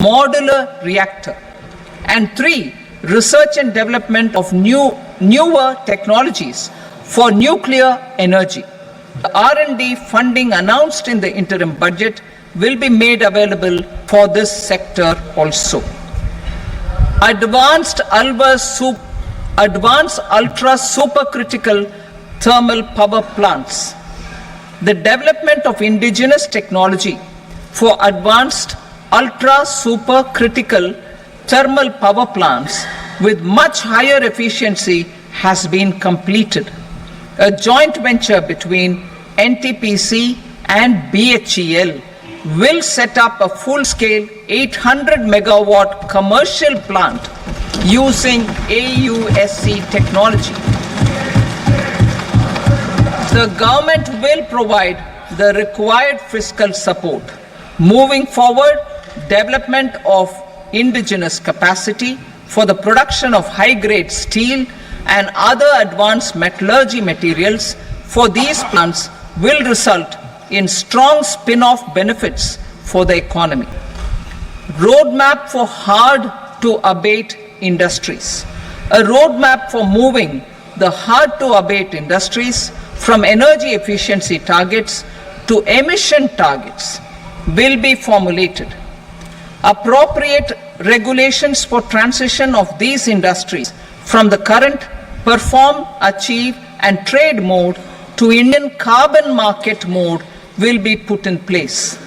modular reactor. And 3, research and development of newer technologies for nuclear energy. The R&D funding announced in the interim budget will be made available for this sector also. Advanced ultra supercritical thermal power plants. The development of indigenous technology for advanced ultra supercritical thermal power plants with much higher efficiency has been completed. A joint venture between NTPC and BHEL will set up a full-scale 800 megawatt commercial plant using AUSC technology. The government will provide the required fiscal support. Moving forward, development of indigenous capacity for the production of high-grade steel and other advanced metallurgy materials for these plants will result in strong spin-off benefits for the economy. Roadmap for hard-to-abate industries. A roadmap for moving the hard-to-abate industries from energy efficiency targets to emission targets will be formulated. Appropriate regulations for transition of these industries from the current perform, achieve and trade mode to Indian carbon market mode will be put in place.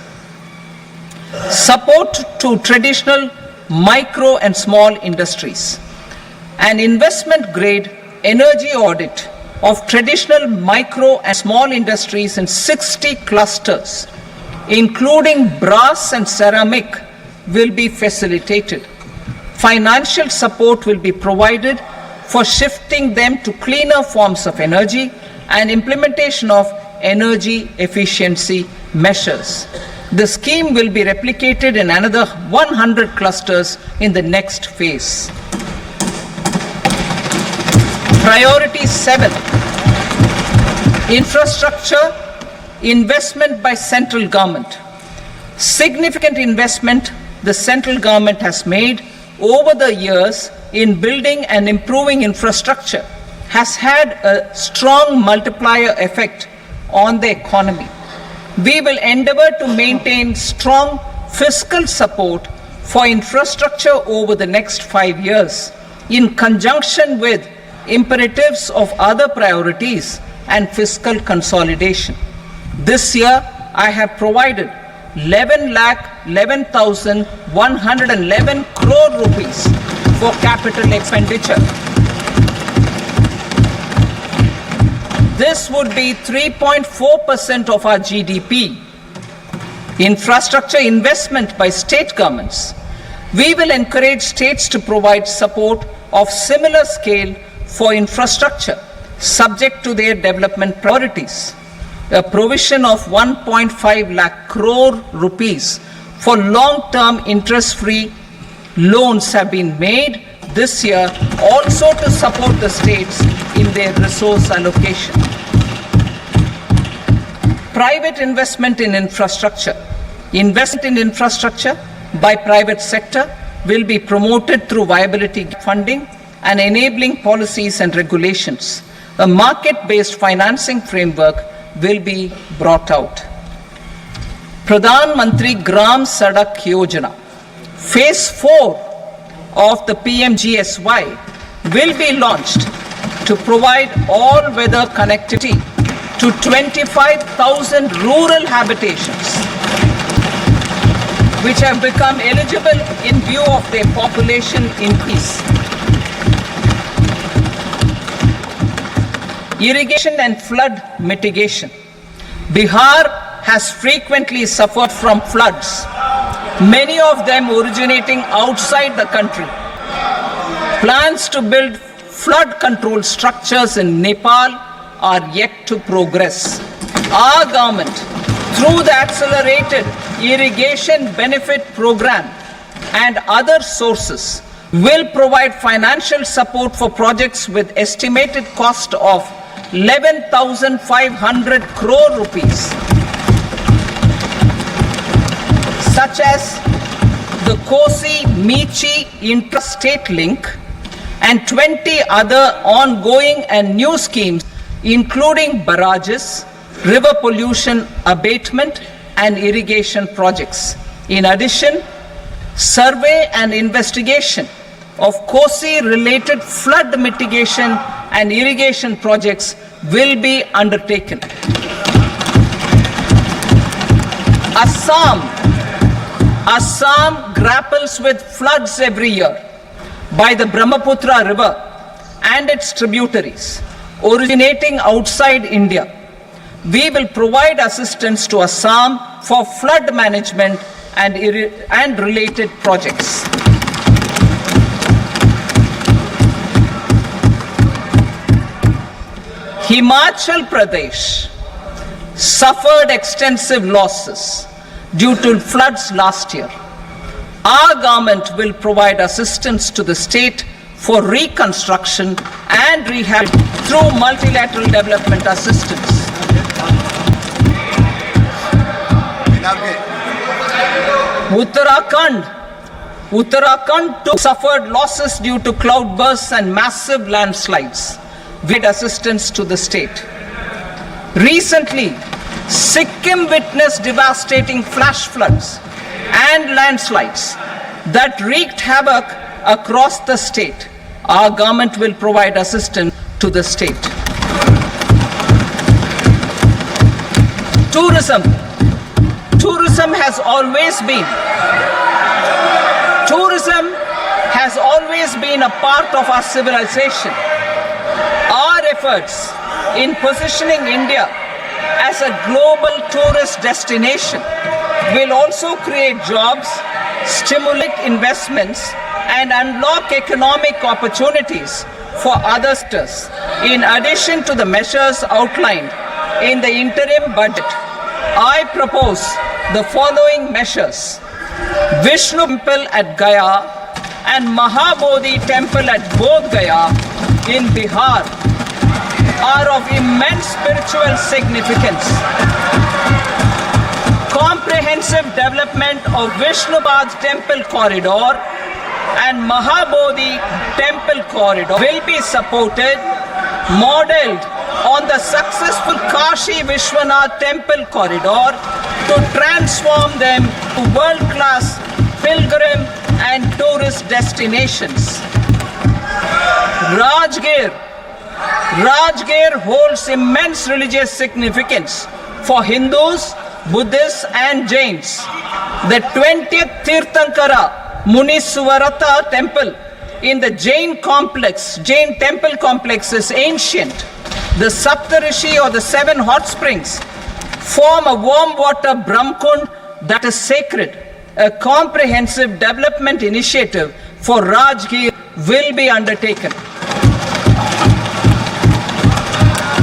Support to traditional micro and small industries. An investment grade energy audit of traditional micro and small industries in 60 clusters, including brass and ceramic, will be facilitated. Financial support will be provided for shifting them to cleaner forms of energy and implementation of energy efficiency measures. The scheme will be replicated in another 100 clusters in the next phase. Priority 7, infrastructure investment by central government. Significant investment the central government has made over the years in building and improving infrastructure has had a strong multiplier effect on the economy. We will endeavor to maintain strong fiscal support for infrastructure over the next 5 years in conjunction with imperatives of other priorities and fiscal consolidation. This year, I have provided 11,11,111 crore rupees for capital expenditure. This would be 3.4% of our GDP. Infrastructure investment by state governments. We will encourage states to provide support of similar scale for infrastructure, subject to their development priorities. A provision of 1.5 lakh crore rupees for long-term interest-free loans have been made this year also to support the states in their resource allocation. Private investment in infrastructure. Investment in infrastructure by private sector will be promoted through viability funding and enabling policies and regulations. A market-based financing framework will be brought out. Pradhan Mantri Gram Sadak Yojana. Phase 4 of the PMGSY will be launched to provide all-weather connectivity to 25,000 rural habitations which have become eligible in view of their population increase. Irrigation and flood mitigation. Bihar has frequently suffered from floods, many of them originating outside the country. Plans to build flood control structures in Nepal are yet to progress. Our government, through the Accelerated Irrigation Benefit Program and other sources, will provide financial support for projects with estimated cost of 11,500 crore rupees, such as the Kosi-Michi intrastate link, and 20 other ongoing and new schemes, including barrages, river pollution abatement, and irrigation projects. In addition, survey and investigation of Kosi-related flood mitigation and irrigation projects will be undertaken. Assam grapples with floods every year by the Brahmaputra River and its tributaries originating outside India. We will provide assistance to Assam for flood management and related projects. Himachal Pradesh suffered extensive losses due to floods last year. Our government will provide assistance to the state for reconstruction and rehab through multilateral development assistance. Uttarakhand too suffered losses due to cloudbursts and massive landslides. With assistance to the state. Recently, Sikkim witnessed devastating flash floods and landslides that wreaked havoc across the state. Our government will provide assistance to the state. Tourism has always been a part of our civilization. Our efforts in positioning India as a global tourist destination will also create jobs, stimulate investments, and unlock economic opportunities for other sectors. In addition to the measures outlined in the interim budget, I propose the following measures. Vishnu Temple at Gaya and Mahabodhi Temple at Bodh Gaya in Bihar are of immense spiritual significance. Comprehensive development of Vishnupad Temple Corridor and Mahabodhi Temple Corridor will be supported, modeled on the successful Kashi Vishwanath Temple Corridor to transform them to world-class pilgrim and tourist destinations. Rajgir holds immense religious significance for Hindus, Buddhists and Jains. The 20th Tirthankara Muniswarata temple in the Jain temple complex is ancient. The Saptarishi or the 7 hot springs form a warm water Brahmkund that is sacred. A comprehensive development initiative for Rajgir will be undertaken.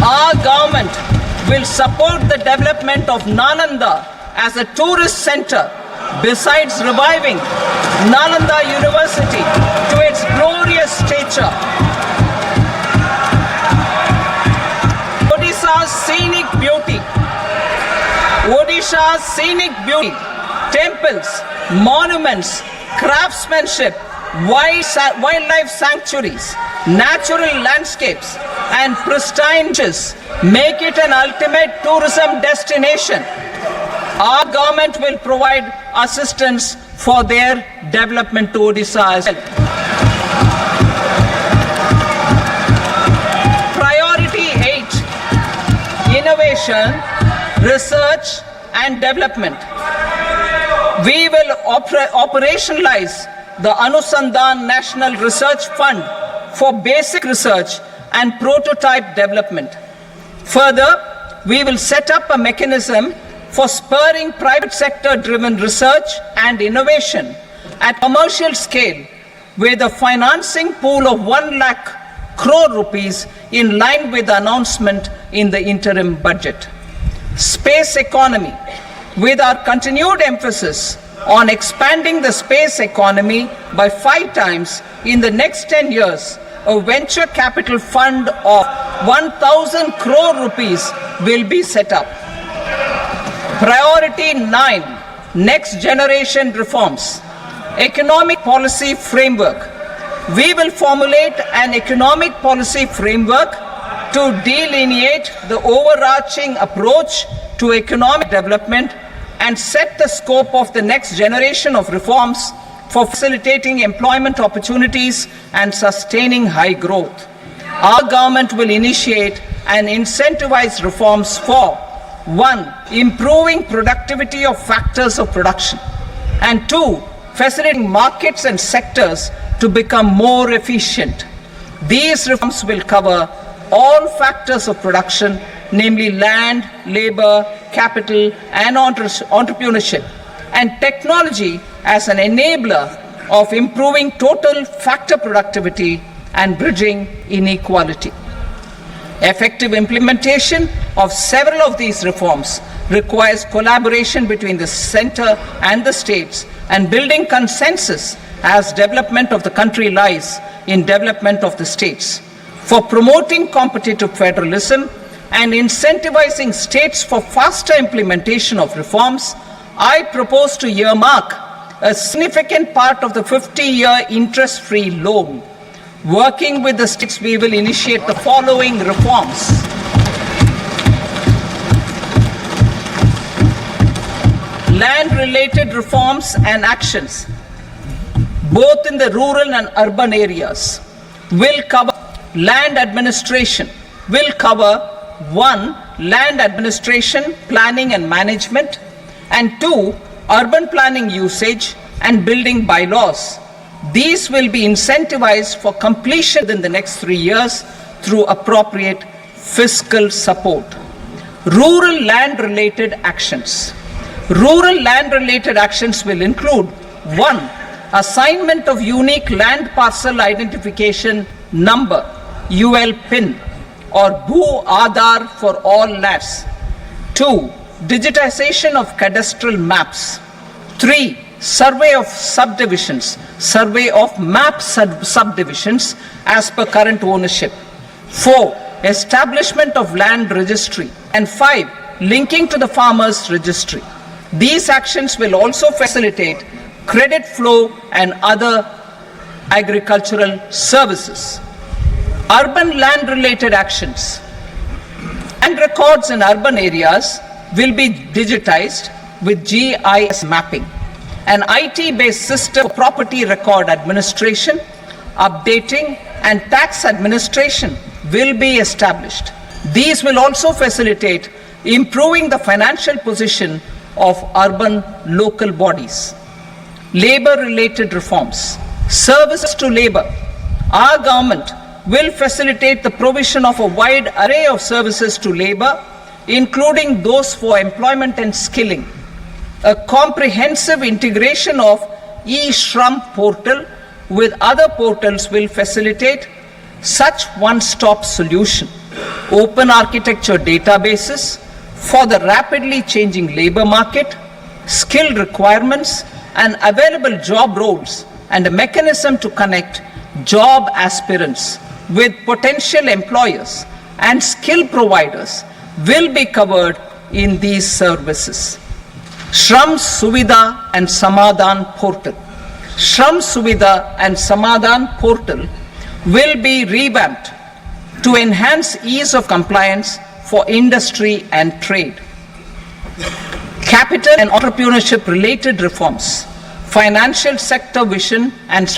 Our government will support the development of Nalanda as a tourist center, besides reviving Nalanda University to its glorious stature. Odisha's scenic beauty, temples, monuments, craftsmanship, wildlife sanctuaries, natural landscapes, and pristine beaches make it an ultimate tourism destination. Our government will provide assistance for their development to Odisha as well. Priority 8, innovation, research and development. We will operationalize the Anusandhan National Research Fund for basic research and prototype development. Further, we will set up a mechanism for spurring private sector driven research and innovation at commercial scale with a financing pool of 1 lakh crore rupees in line with the announcement in the interim budget. Space economy, with our continued emphasis on expanding the space economy by 5 times in the next 10 years, a venture capital fund of 1,000 crore rupees will be set up. Priority 9, next generation reforms. Economic policy framework. We will formulate an economic policy framework to delineate the overarching approach to economic development and set the scope of the next generation of reforms for facilitating employment opportunities and sustaining high growth. Our government will initiate and incentivize reforms for 1. Improving productivity of factors of production, and 2. Facilitating markets and sectors to become more efficient. These reforms will cover all factors of production, namely land, labor, capital, and entrepreneurship, and technology as an enabler of improving total factor productivity and bridging inequality. Effective implementation of several of these reforms requires collaboration between the center and the states and building consensus, as development of the country lies in development of the states. For promoting competitive federalism and incentivizing states for faster implementation of reforms, I propose to earmark a significant part of the 50-year interest-free loan. Working with the states, we will initiate the following reforms. Land-related reforms and actions, both in the rural and urban areas, will cover land administration, will cover 1. Land administration, planning and management, and 2. Urban planning usage and building bylaws. These will be incentivized for completion within the next 3 years through appropriate fiscal support. Rural land-related actions. Rural land-related actions will include 1. Assignment of unique land parcel identification number, UL PIN, or Bhu Aadhaar for all lands. 2. Digitization of cadastral maps. 3. Survey of subdivisions, survey of map subdivisions as per current ownership. 4. Establishment of land registry. And 5. Linking to the farmers registry. These actions will also facilitate credit flow and other agricultural services. Urban land-related actions and records in urban areas will be digitized with GIS mapping. An IT-based system for property record administration, updating, and tax administration will be established. These will also facilitate improving the financial position of urban local bodies. Labor-related reforms. Services to labor. Our government will facilitate the provision of a wide array of services to labor, including those for employment and skilling. A comprehensive integration of e-Shram portal with other portals will facilitate such one-stop solution. Open architecture databases for the rapidly changing labor market, skill requirements, and available job roles, and a mechanism to connect job aspirants with potential employers and skill providers will be covered in these services. Shram Suvidha and Samadhan portal. Shram Suvidha and Samadhan portal will be revamped to enhance ease of compliance for industry and trade. Capital and entrepreneurship related reforms, financial sector vision and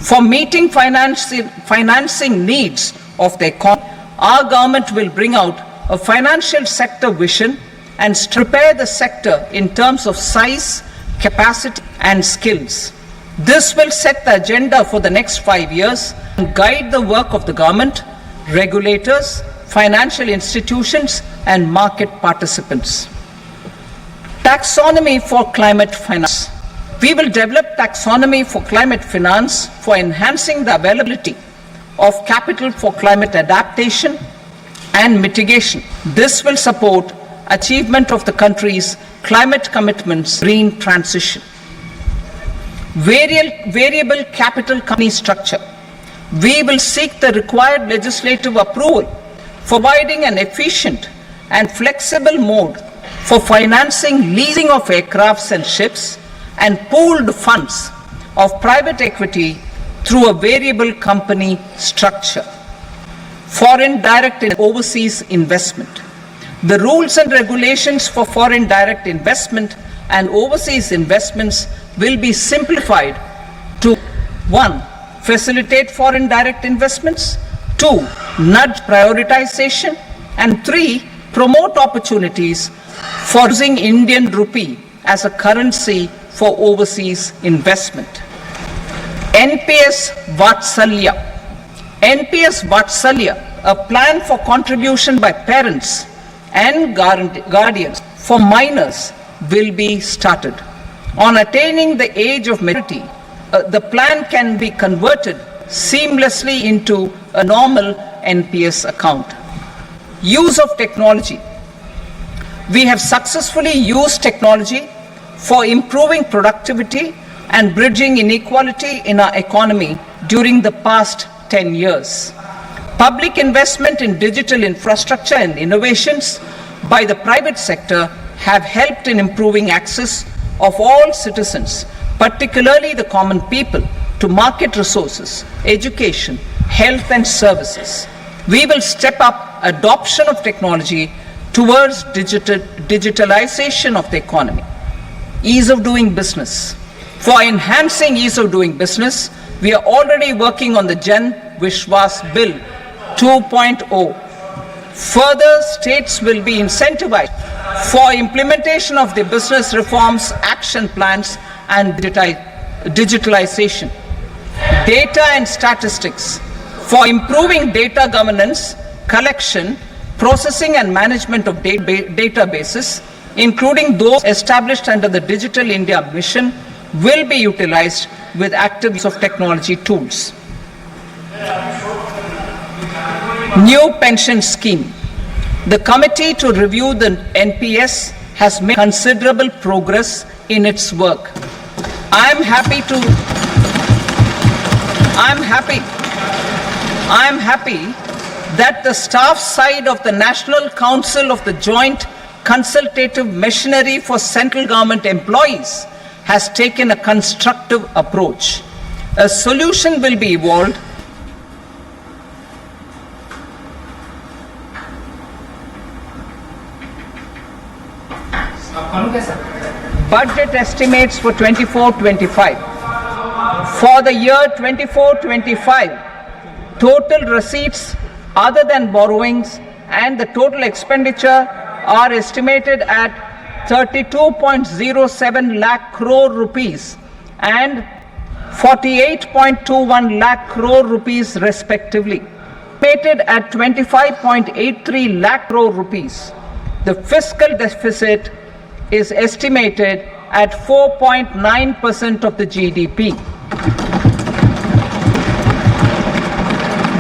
for meeting financing needs of the economy, our government will bring out a financial sector vision and prepare the sector in terms of size, capacity, and skills. This will set the agenda for the next 5 years and guide the work of the government, regulators, financial institutions, and market participants. Taxonomy for climate finance. We will develop taxonomy for climate finance for enhancing the availability of capital for climate adaptation and mitigation. This will support achievement of the country's climate commitments, green transition. Variable capital company structure. We will seek the required legislative approval for providing an efficient and flexible mode for financing leasing of aircrafts and ships and pooled funds of private equity through a variable company structure. Foreign direct and overseas investment. The rules and regulations for foreign direct investment and overseas investments will be simplified to 1. Facilitate foreign direct investments, 2. Nudge prioritization, and 3. Promote opportunities for using Indian rupee as a currency for overseas investment. NPS Vatsalya. NPS Vatsalya, a plan for contribution by parents and guardians for minors, will be started. On attaining the age of maturity, the plan can be converted seamlessly into a normal NPS account. Use of technology. We have successfully used technology for improving productivity and bridging inequality in our economy during the past 10 years. Public investment in digital infrastructure and innovations by the private sector have helped in improving access of all citizens, particularly the common people, to market resources, education, health and services. We will step up adoption of technology towards digitalization of the economy. Ease of doing business. For enhancing ease of doing business, we are already working on the Jan Vishwas Bill 2.0. Further, states will be incentivized for implementation of the business reforms, action plans and digitalization. Data and statistics. For improving data governance, collection, processing and management of databases, including those established under the Digital India Mission, will be utilized with active use of technology tools. New pension scheme. The committee to review the NPS has made considerable progress in its work. I am happy that the staff side of the National Council of the Joint Consultative Machinery for Central Government Employees has taken a constructive approach. A solution will be evolved budget estimates for 24-25. For the year 24-25, total receipts other than borrowings and the total expenditure are estimated at 32.07 lakh crore rupees and 48.21 lakh crore rupees respectively, estimated at 25.83 lakh crore rupees. The fiscal deficit is estimated at 4.9% of the GDP.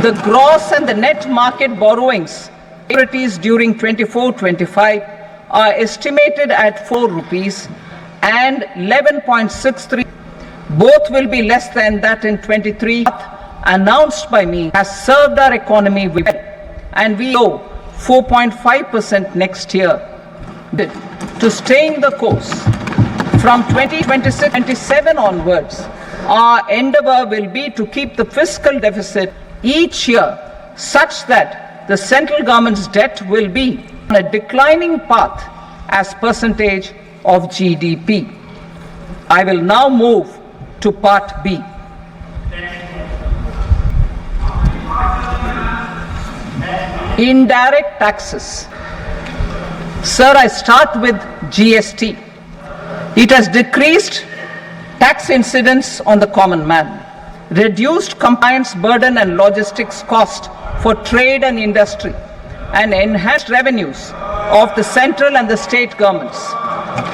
The gross and the net market borrowings during 24-25 are estimated at 4 rupees and 11.63. Both will be less than that in 23. Announced by me has served our economy well, and we owe 4.5% next year. To stay in the course, from 2026-27 onwards, our endeavor will be to keep the fiscal deficit each year such that the central government's debt will be on a declining path as percentage of GDP. I will now move to part B. Indirect taxes. Sir, I start with GST. It has decreased tax incidence on the common man, reduced compliance burden and logistics cost for trade and industry, and enhanced revenues of the central and the state governments.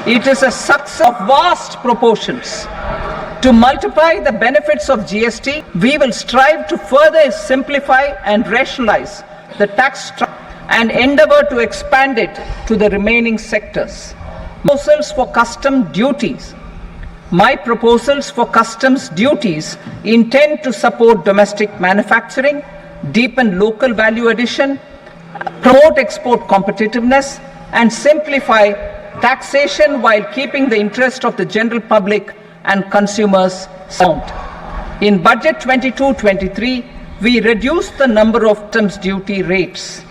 It is a success of vast proportions. To multiply the benefits of GST, we will strive to further simplify and rationalize the tax structure and endeavor to expand it to the remaining sectors. Proposals for custom duties. My proposals for customs duties intend to support domestic manufacturing, deepen local value addition, promote export competitiveness, and simplify taxation while keeping the interest of the general public and consumers sound. In Budget 22-23, we reduced the number of customs duty rates.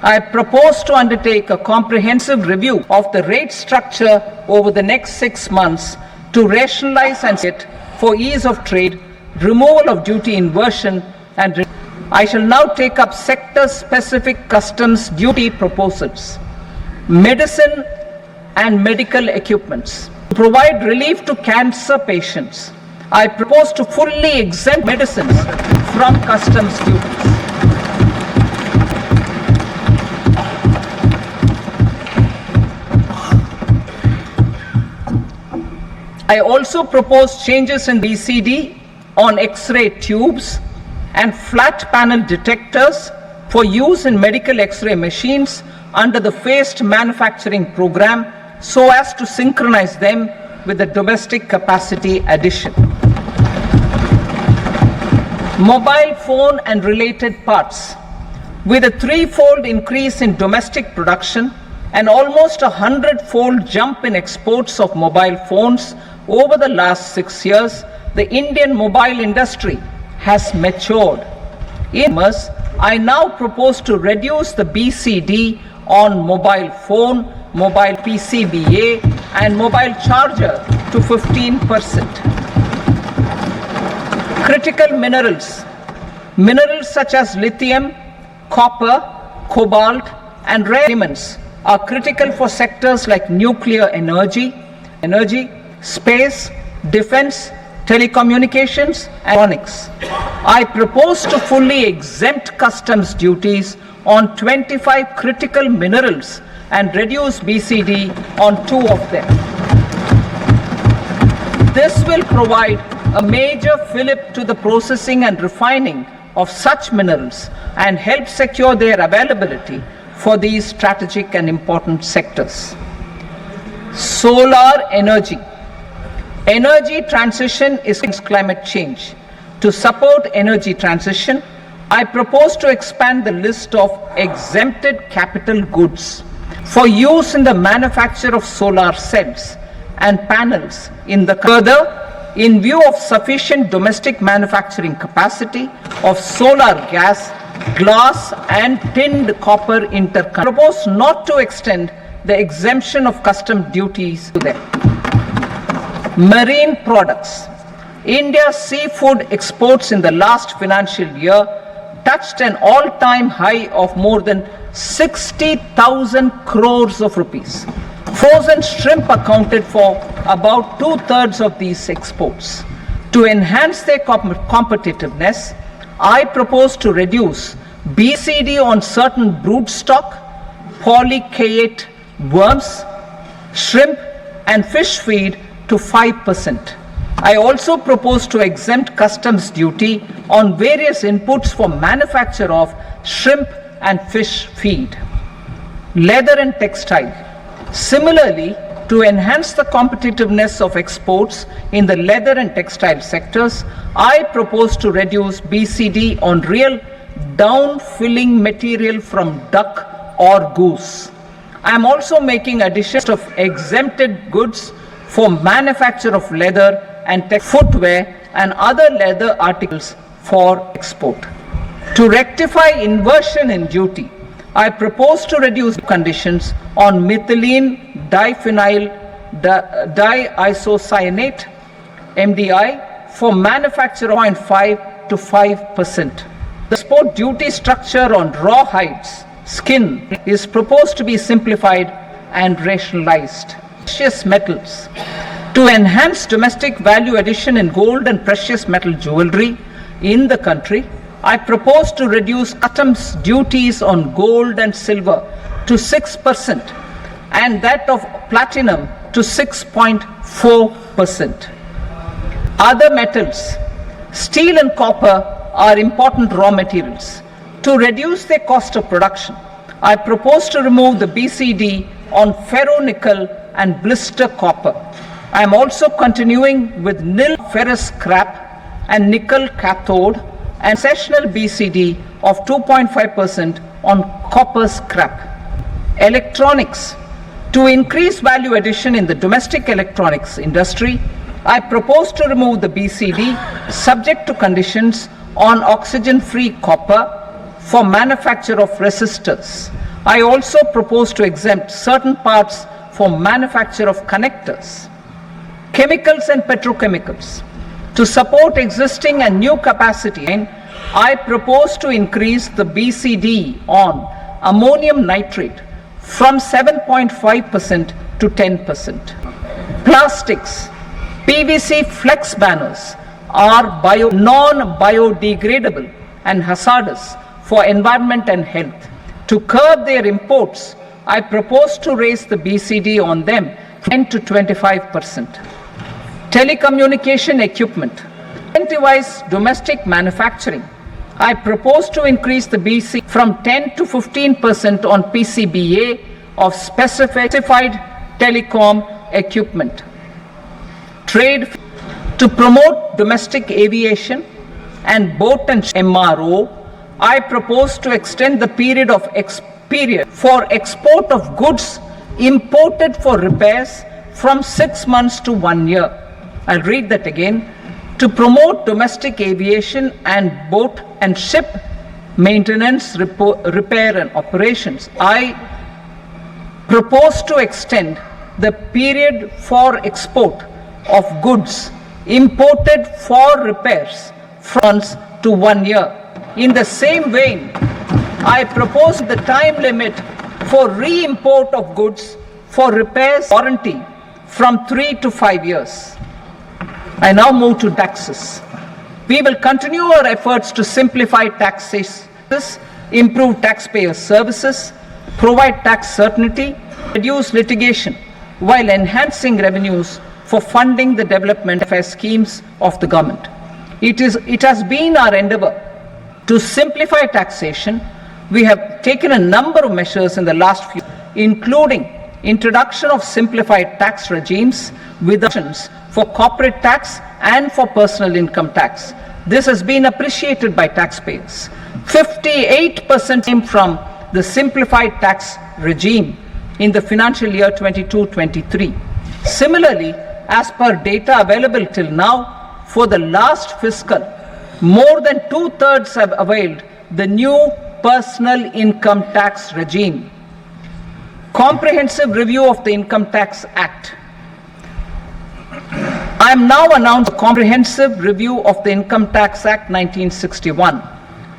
I propose to undertake a comprehensive review of the rate structure over the next 6 months to rationalize and set for ease of trade, removal of duty inversion, and I shall now take up sector-specific customs duty proposals. Medicine and medical equipments. To provide relief to cancer patients, I propose to fully exempt medicines from customs duties. I also propose changes in BCD on X-ray tubes and flat panel detectors for use in medical X-ray machines under the phased manufacturing program so as to synchronize them with the domestic capacity addition. Mobile phone and related parts. With a 3-fold increase in domestic production and almost a 100-fold jump in exports of mobile phones over the last 6 years, the Indian mobile industry has matured. In this, I now propose to reduce the BCD on mobile phone, mobile PCBA, and mobile charger to 15%. Critical minerals. Minerals such as lithium, copper, cobalt, and rare elements are critical for sectors like nuclear energy, space, defense, telecommunications, and electronics. I propose to fully exempt customs duties on 25 critical minerals and reduce BCD on 2 of them. This will provide a major fillip to the processing and refining of such minerals and help secure their availability for these strategic and important sectors. Solar energy. Energy transition is climate change. To support energy transition, I propose to expand the list of exempted capital goods for use in the manufacture of solar cells and panels in the further, in view of sufficient domestic manufacturing capacity of solar gas, glass and tinned copper interconnect. I propose not to extend the exemption of custom duties to them. Marine products. India's seafood exports in the last financial year touched an all-time high of more than 60,000 crores of rupees. Frozen shrimp accounted for about 2/3 of these exports. To enhance their competitiveness, I propose to reduce BCD on certain broodstock, polychaete worms, shrimp and fish feed to 5%. I also propose to exempt customs duty on various inputs for manufacture of shrimp and fish feed. Leather and textile. Similarly, to enhance the competitiveness of exports in the leather and textile sectors, I propose to reduce BCD on real down-filling material from duck or goose. I am also making additions of exempted goods for manufacture of leather and footwear and other leather articles for export. To rectify inversion in duty, I propose to reduce conditions on methylene diphenyl diisocyanate MDI for manufacture 0.5 to 5%. The export duty structure on raw hides, skin, is proposed to be simplified and rationalized. Precious metals. To enhance domestic value addition in gold and precious metal jewelry in the country, I propose to reduce customs duties on gold and silver to 6% and that of platinum to 6.4%. Other metals, steel and copper are important raw materials. To reduce their cost of production, I propose to remove the BCD on ferronickel and blister copper. I am also continuing with nil ferrous scrap and nickel cathode and sessional BCD of 2.5% on copper scrap. Electronics. To increase value addition in the domestic electronics industry, I propose to remove the BCD subject to conditions on oxygen-free copper for manufacture of resistors. I also propose to exempt certain parts for manufacture of connectors. Chemicals and petrochemicals. To support existing and new capacity, I propose to increase the BCD on ammonium nitrate from 7.5% to 10%. Plastics. PVC flex banners are non-biodegradable and hazardous for environment and health. To curb their imports, I propose to raise the BCD on them 10 to 25%. Telecommunication equipment. Incentivize domestic manufacturing. I propose to increase the BC from 10 to 15% on PCBA of specified telecom equipment. Trade. To promote domestic aviation and boat and MRO, I propose to extend the period for export of goods imported for repairs from 6 months to 1 year. I'll read that again. To promote domestic aviation and boat and ship maintenance, repair and operations, I propose to extend the period for export of goods imported for repairs from to 1 year. In the same vein, I propose the time limit for re-import of goods for repairs warranty from 3 to 5 years. I now move to taxes. We will continue our efforts to simplify taxes, improve taxpayer services, provide tax certainty, reduce litigation, while enhancing revenues for funding the development of schemes of the government. It has been our endeavor to simplify taxation. We have taken a number of measures in the last few, including introduction of simplified tax regimes with options for corporate tax and for personal income tax. This has been appreciated by taxpayers. 58% came from the simplified tax regime in the financial year 22-23. Similarly, as per data available till now, for the last fiscal, more than 2/3 have availed the new personal income tax regime. Comprehensive review of the Income Tax Act. I am now announcing a comprehensive review of the Income Tax Act 1961.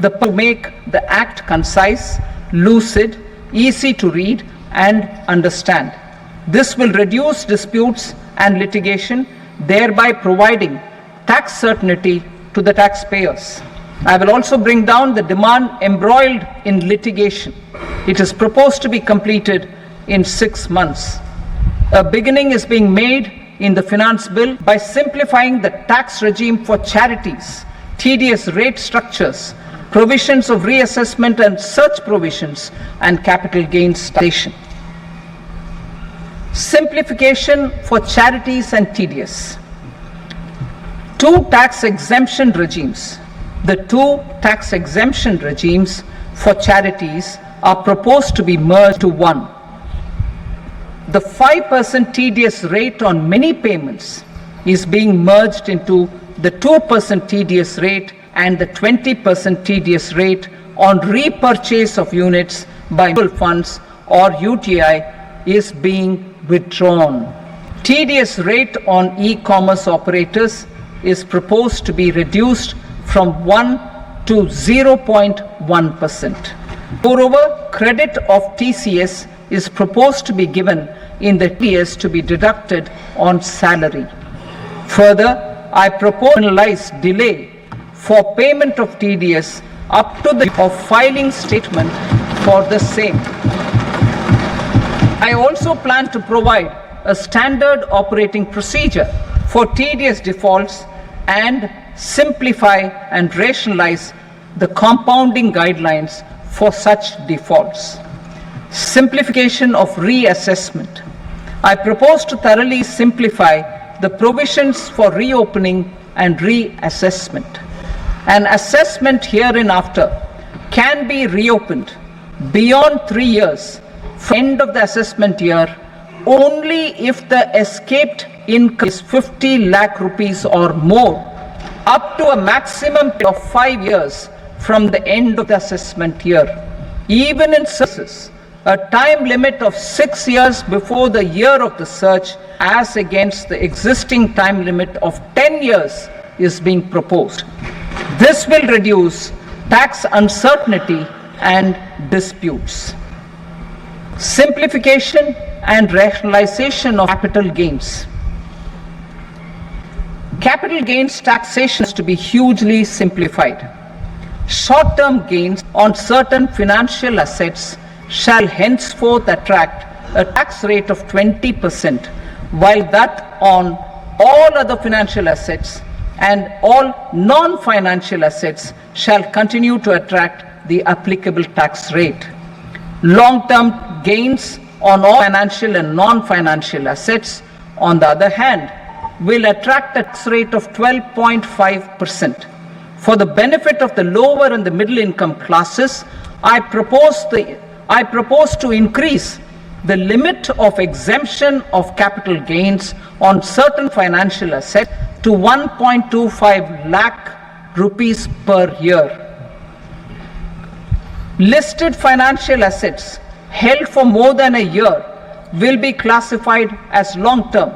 To make the act concise, lucid, easy to read and understand. This will reduce disputes and litigation, thereby providing tax certainty to the taxpayers. I will also bring down the demand embroiled in litigation. It is proposed to be completed in 6 months. A beginning is being made in the finance bill by simplifying the tax regime for charities, TDS rate structures, provisions of reassessment and such provisions, and capital gains taxation. Simplification for charities and TDS. Two tax exemption regimes. The two tax exemption regimes for charities are proposed to be merged to one. The 5% TDS rate on many payments is being merged into the 2% TDS rate, and the 20% TDS rate on repurchase of units by mutual funds or UTI is being withdrawn. TDS rate on e-commerce operators is proposed to be reduced from 1 to 0.1%. Moreover, credit of TCS is proposed to be given in the TDS to be deducted on salary. Further, I propose to penalize delay for payment of TDS up to the of filing statement for the same. I also plan to provide a standard operating procedure for TDS defaults and simplify and rationalize the compounding guidelines for such defaults. Simplification of reassessment. I propose to thoroughly simplify the provisions for reopening and reassessment. An assessment hereinafter can be reopened beyond 3 years from the end of the assessment year only if the escaped income is 50 lakh rupees or more, up to a maximum of 5 years from the end of the assessment year. Even in services, a time limit of 6 years before the year of the search, as against the existing time limit of 10 years, is being proposed. This will reduce tax uncertainty and disputes. Simplification and rationalization of capital gains. Capital gains taxation is to be hugely simplified. Short-term gains on certain financial assets shall henceforth attract a tax rate of 20%, while that on all other financial assets and all non-financial assets shall continue to attract the applicable tax rate. Long-term gains on all financial and non-financial assets, on the other hand, will attract a tax rate of 12.5%. For the benefit of the lower and the middle income classes, I propose to increase the limit of exemption of capital gains on certain financial assets to 1.25 lakh rupees per year. Listed financial assets held for more than a year will be classified as long-term,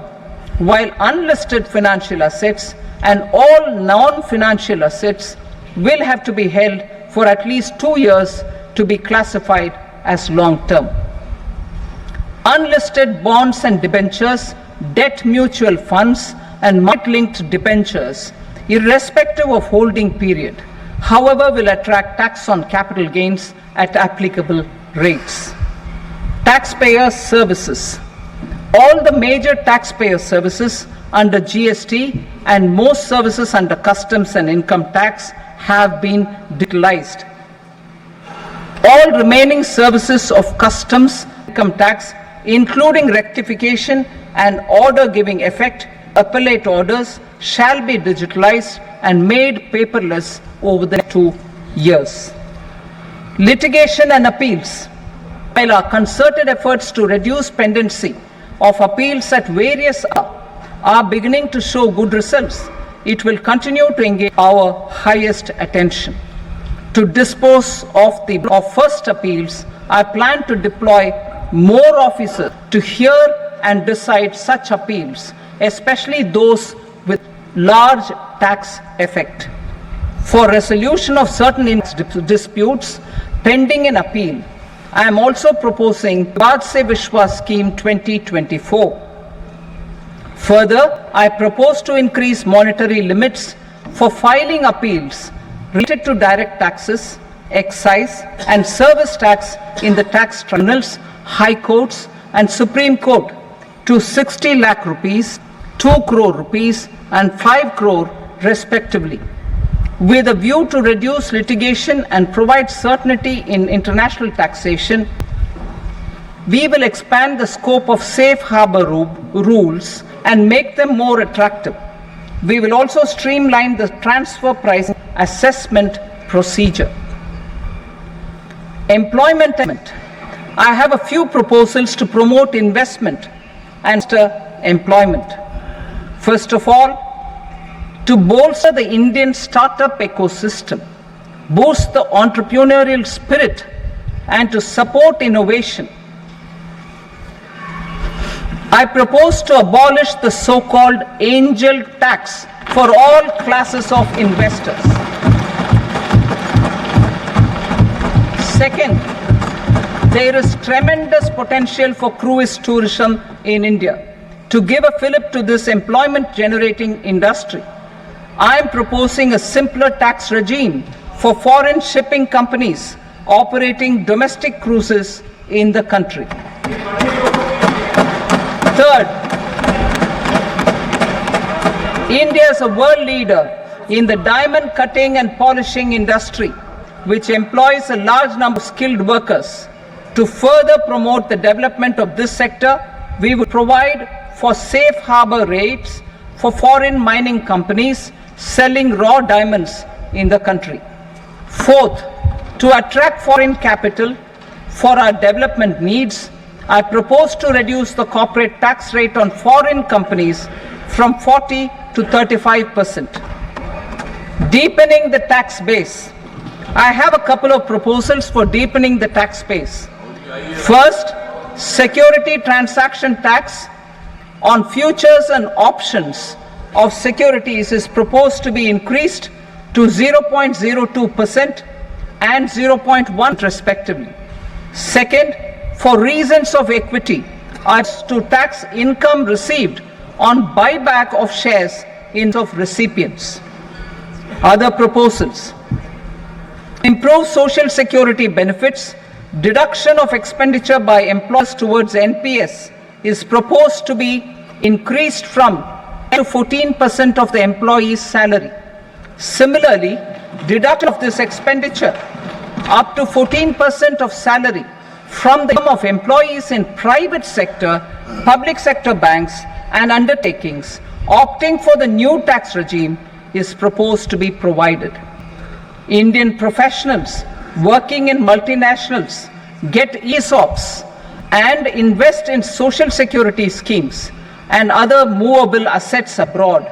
while unlisted financial assets and all non-financial assets will have to be held for at least 2 years to be classified as long-term. Unlisted bonds and debentures, debt mutual funds and market-linked debentures, irrespective of holding period, however, will attract tax on capital gains at applicable rates. Taxpayer services. All the major taxpayer services under GST and most services under customs and income tax have been digitalized. All remaining services of customs income tax, including rectification and order giving effect, appellate orders, shall be digitalized and made paperless over the next 2 years. Litigation and appeals. While our concerted efforts to reduce pendency of appeals at various are beginning to show good results, it will continue to engage our highest attention. To dispose of first appeals, I plan to deploy more officers to hear and decide such appeals, especially those with large tax effect. For resolution of certain disputes pending in appeal, I am also proposing Vivad Se Vishwas Scheme 2024. Further, I propose to increase monetary limits for filing appeals related to direct taxes, excise and service tax in the tax tribunals, high courts and Supreme Court to 60 lakh rupees, 2 crore rupees and 5 crore respectively, with a view to reduce litigation and provide certainty in international taxation. We will expand the scope of safe harbor rules and make them more attractive. We will also streamline the transfer pricing assessment procedure. Employment. I have a few proposals to promote investment and employment. First of all, to bolster the Indian startup ecosystem, boost the entrepreneurial spirit, and to support innovation, I propose to abolish the so-called angel tax for all classes of investors. Second, there is tremendous potential for cruise tourism in India. To give a fillip to this employment-generating industry, I am proposing a simpler tax regime for foreign shipping companies operating domestic cruises in the country. Third, India is a world leader in the diamond cutting and polishing industry, which employs a large number of skilled workers. To further promote the development of this sector, we will provide for safe harbor rates for foreign mining companies selling raw diamonds in the country. Fourth, to attract foreign capital for our development needs, I propose to reduce the corporate tax rate on foreign companies from 40 to 35%. Deepening the tax base. I have a couple of proposals for deepening the tax base. First, security transaction tax on futures and options of securities is proposed to be increased to 0.02% and 0.1% respectively. Second, for reasons of equity, as to tax income received on buyback of shares in of recipients. Other proposals: improve social security benefits. Deduction of expenditure by employers towards NPS is proposed to be increased from 10 to 14% of the employee's salary. Similarly, deduction of this expenditure up to 14% of salary from the income of employees in private sector, public sector banks and undertakings opting for the new tax regime is proposed to be provided. Indian professionals working in multinationals get ESOPs and invest in social security schemes and other movable assets abroad.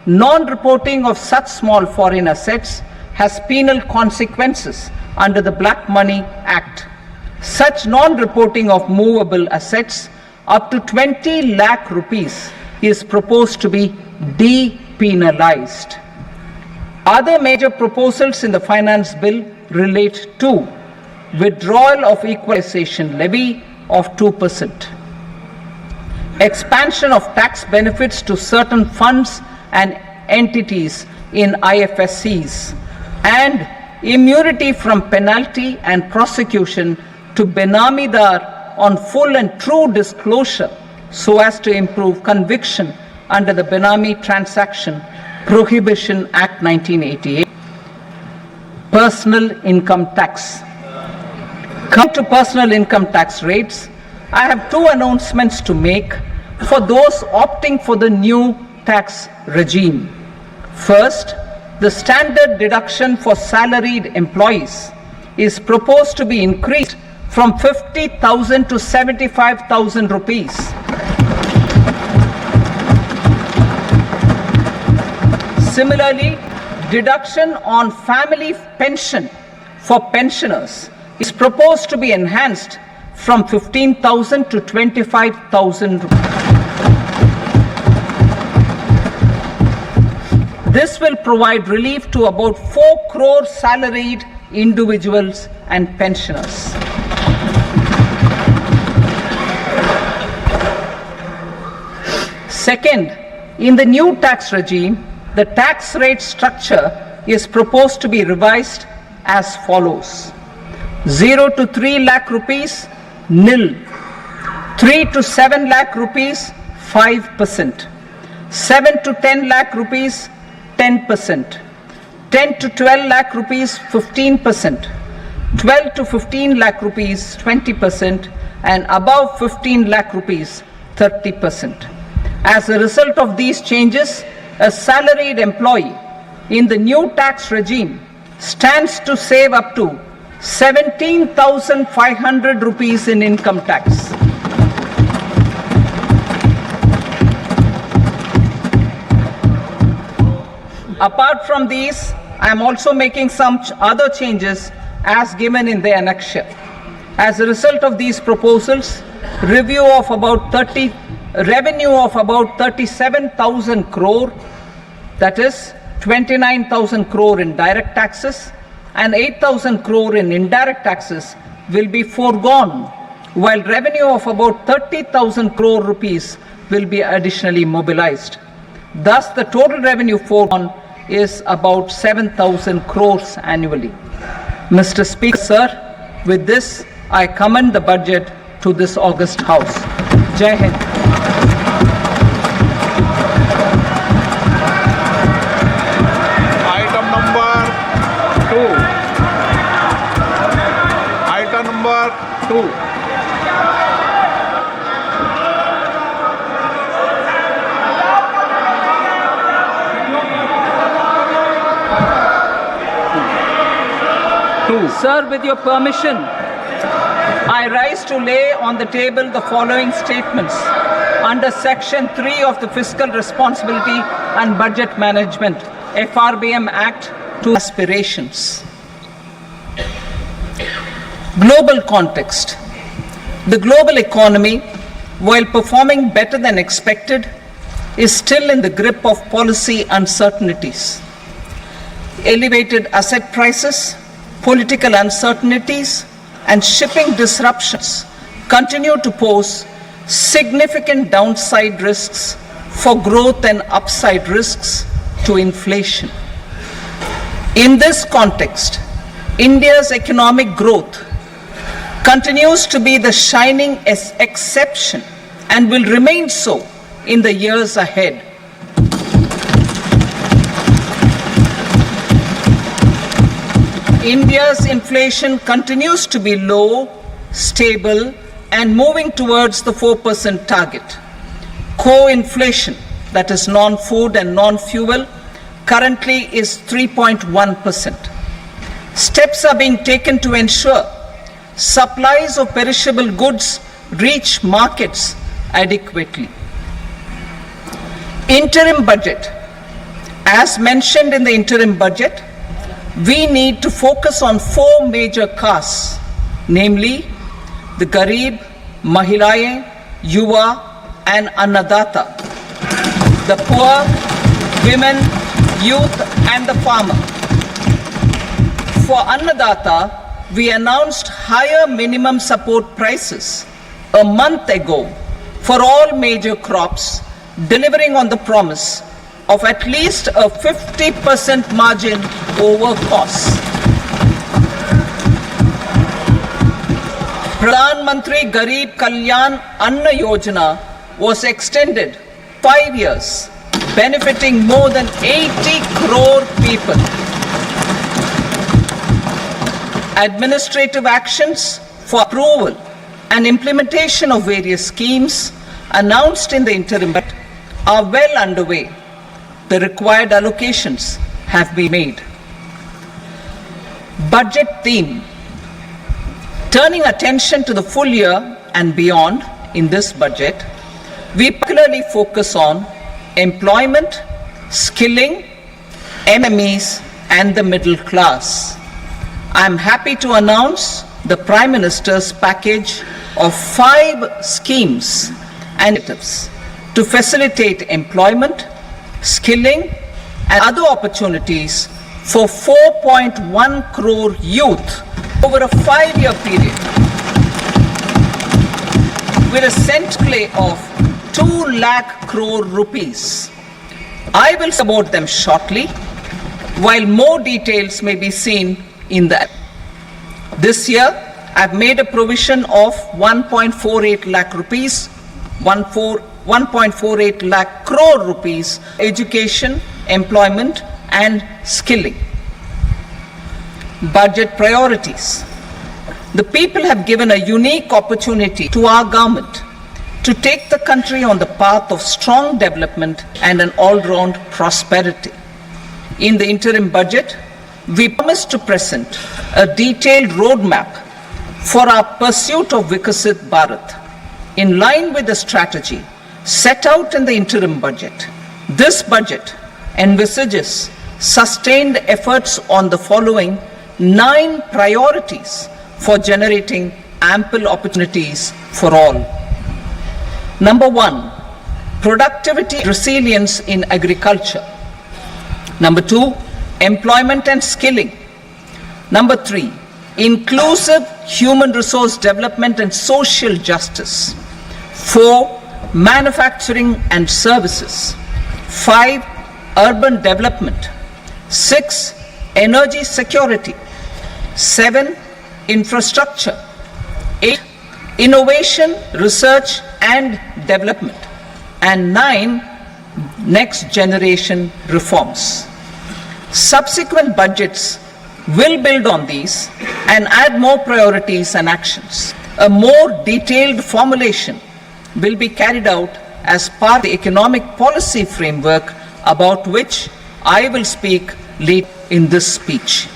Non-reporting of such small foreign assets has penal consequences under the Black Money Act. Such non-reporting of movable assets up to 20 lakh rupees is proposed to be depenalized. Other major proposals in the finance bill relate to withdrawal of equalization levy of 2%, expansion of tax benefits to certain funds and entities in IFSCs, and immunity from penalty and prosecution to Benamidar on full and true disclosure so as to improve conviction under the Benami Transaction Prohibition Act 1988. Personal income tax. Come to personal income tax rates. I have two announcements to make for those opting for the new tax regime. First, the standard deduction for salaried employees is proposed to be increased from 50,000 to 75,000 rupees. Similarly, deduction on family pension for pensioners is proposed to be enhanced from 15,000 to 25,000 rupees. This will provide relief to about 4 crore salaried individuals and pensioners. Second, in the new tax regime, the tax rate structure is proposed to be revised as follows: 0 to 3 lakh rupees, nil; 3 to 7 lakh rupees, 5%; 7 to 10 lakh rupees, 10%; 10 to 12 lakh rupees, 15%; 12 to 15 lakh rupees, 20%; and above 15 lakh rupees, 30%. As a result of these changes, a salaried employee in the new tax regime stands to save up to 17,500 rupees in income tax. Apart from these, I am also making some other changes as given in the annexure. As a result of these proposals, revenue of about 37,000 crore, that is 29,000 crore in direct taxes and 8,000 crore in indirect taxes will be foregone, while revenue of about 30,000 crore rupees will be additionally mobilized. Thus, the total revenue foregone is about 7,000 crores annually. Mr. Speaker, sir, with this, I commend the budget to this august House. Jai Hind. Item number 2. Sir, with your permission. I rise to lay on the table the following statements under Section 3 of the Fiscal Responsibility and Budget Management FRBM Act to aspirations. Global context. The global economy, while performing better than expected, is still in the grip of policy uncertainties. Elevated asset prices, political uncertainties, and shipping disruptions continue to pose significant downside risks for growth and upside risks to inflation. In this context, India's economic growth continues to be the shining exception and will remain so in the years ahead. India's inflation continues to be low, stable, and moving towards the 4% target. Core inflation, that is non-food and non-fuel, currently is 3.1%. Steps are being taken to ensure supplies of perishable goods reach markets adequately. Interim budget. As mentioned in the interim budget, we need to focus on 4 major castes, namely the Garib, Mahilaye, Yuva, and Annadata, the poor, women, youth, and the farmer. For Annadata, we announced higher minimum support prices a month ago for all major crops, delivering on the promise of at least a 50% margin over costs. Pradhan Mantri Garib Kalyan Anna Yojana was extended 5 years, benefiting more than 80 crore people. Administrative actions for approval and implementation of various schemes announced in the interim budget are well underway. The required allocations have been made. Budget theme. Turning attention to the full year and beyond in this budget, we particularly focus on employment, skilling, MSMEs, and the middle class. I am happy to announce the Prime Minister's package of 5 schemes and initiatives to facilitate employment, skilling, and other opportunities for 4.1 crore youth over a 5-year period, with a cent outlay of 2 lakh crore rupees. I will support them shortly, while more details may be seen in that. This year, I've made a provision of 1.48 lakh rupees, 1.48 lakh crore rupees, education, employment, and skilling. Budget priorities. The people have given a unique opportunity to our government to take the country on the path of strong development and an all-round prosperity. In the interim budget, we promise to present a detailed roadmap for our pursuit of Vikasit Bharat, in line with the strategy set out in the interim budget. This budget envisages sustained efforts on the following 9 priorities for generating ample opportunities for all. Number 1, productivity resilience in agriculture. Number 2, employment and skilling. Number 3, inclusive human resource development and social justice. 4, manufacturing and services. 5, urban development. 6, energy security. 7, infrastructure. 8, innovation, research and development. And 9, next generation reforms. Subsequent budgets will build on these and add more priorities and actions. A more detailed formulation will be carried out as part of the economic policy framework, about which I will speak later in this speech.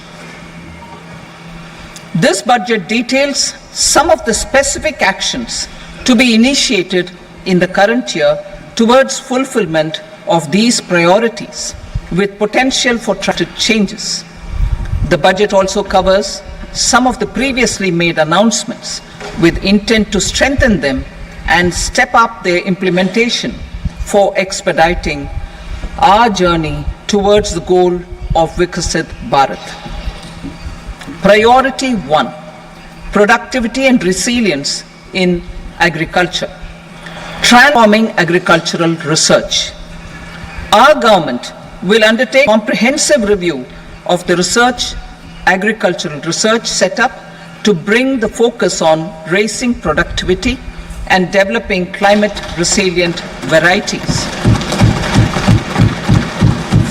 This budget details some of the specific actions to be initiated in the current year towards fulfillment of these priorities with potential for drastic changes. The budget also covers some of the previously made announcements with intent to strengthen them and step up their implementation for expediting our journey towards the goal of Viksit Bharat. Priority 1, productivity and resilience in agriculture. Transforming agricultural research. Our government will undertake a comprehensive review of the agricultural research setup to bring the focus on raising productivity and developing climate resilient varieties.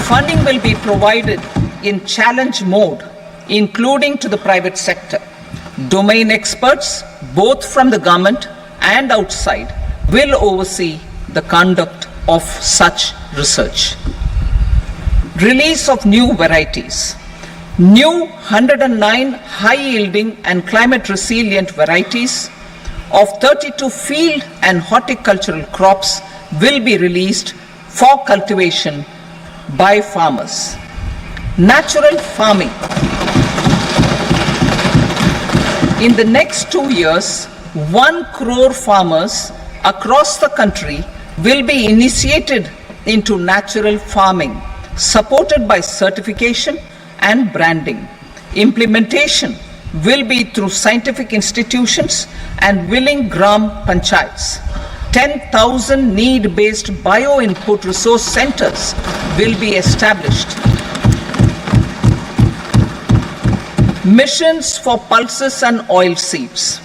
Funding will be provided in challenge mode, including to the private sector. Domain experts, both from the government and outside, will oversee the conduct of such research. Release of new varieties. New 109 high-yielding and climate-resilient varieties of 32 field and horticultural crops will be released for cultivation by farmers. Natural farming. In the next 2 years, 1 crore farmers across the country will be initiated into natural farming, supported by certification and branding. Implementation will be through scientific institutions and willing gram panchayats. 10,000 need-based bio-input resource centers will be established. Missions for pulses and oilseeds.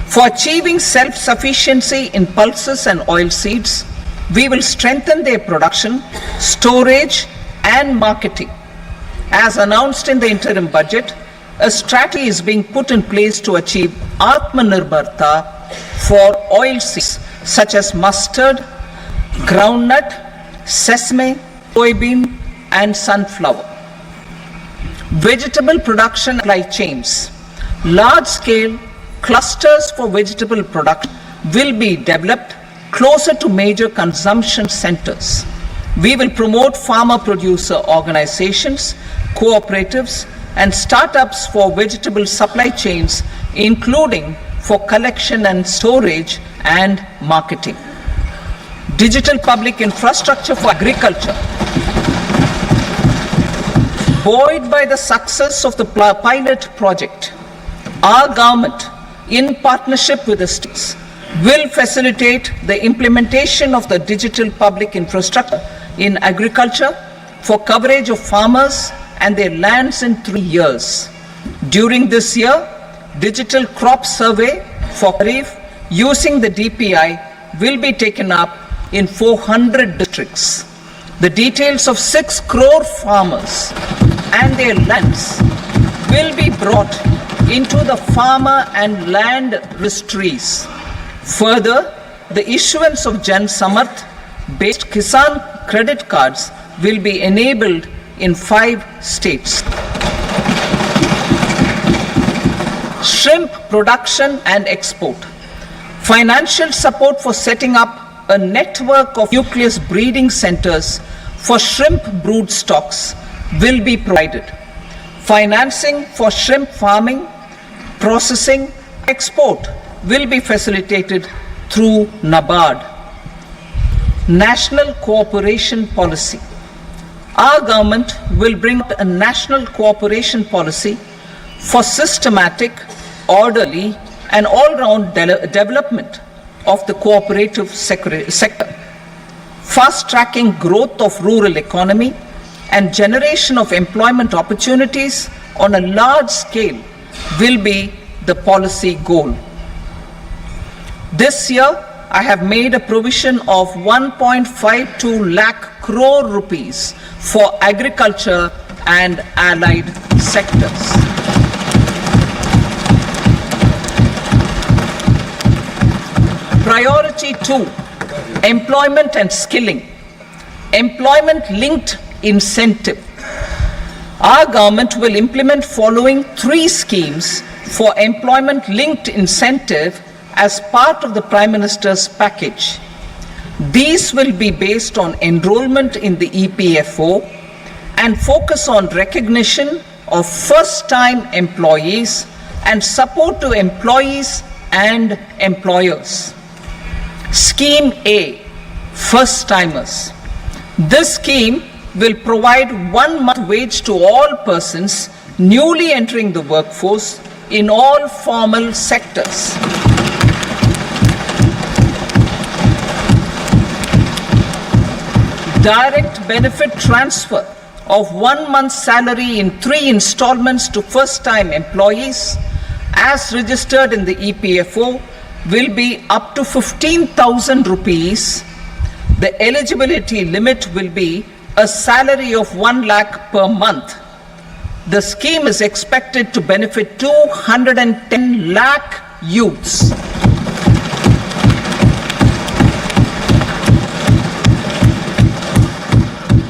For achieving self-sufficiency in pulses and oilseeds, we will strengthen their production, storage, and marketing. As announced in the interim budget, a strategy is being put in place to achieve Atmanirbharta for oilseeds such as mustard, groundnut, sesame, soybean, and sunflower. Vegetable production supply chains. Large-scale clusters for vegetable production will be developed closer to major consumption centers. We will promote farmer-producer organizations, cooperatives, and startups for vegetable supply chains, including for collection and storage and marketing. Digital public infrastructure for agriculture. Buoyed by the success of the pilot project, our government, in partnership with the states, will facilitate the implementation of the digital public infrastructure in agriculture for coverage of farmers and their lands in 3 years. During this year, digital crop survey for Kharif using the DPI will be taken up in 400 districts. The details of 6 crore farmers and their lands will be brought into the farmer and land registries. Further, the issuance of Jan Samarth based Kisan credit cards will be enabled in 5 states. Shrimp production and export. Financial support for setting up a network of nucleus breeding centers for shrimp brood stocks will be provided. Financing for shrimp farming, processing, export will be facilitated through NABARD. National cooperation policy. Our government will bring a national cooperation policy for systematic, orderly, and all-round development of the cooperative sector, fast-tracking growth of rural economy and generation of employment opportunities on a large scale will be the policy goal. This year, I have made a provision of 1.52 lakh crore rupees for agriculture and allied sectors. Priority 2, employment and skilling. Employment linked incentive. Our government will implement following 3 schemes for employment-linked incentive as part of the Prime Minister's package. These will be based on enrollment in the EPFO and focus on recognition of first-time employees and support to employees and employers. Scheme A, first-timers. This scheme will provide 1 month wage to all persons newly entering the workforce in all formal sectors. Direct benefit transfer of 1 month's salary in 3 installments to first-time employees as registered in the EPFO will be up to 15,000 rupees. The eligibility limit will be a salary of 1 lakh per month. The scheme is expected to benefit 210 lakh youths.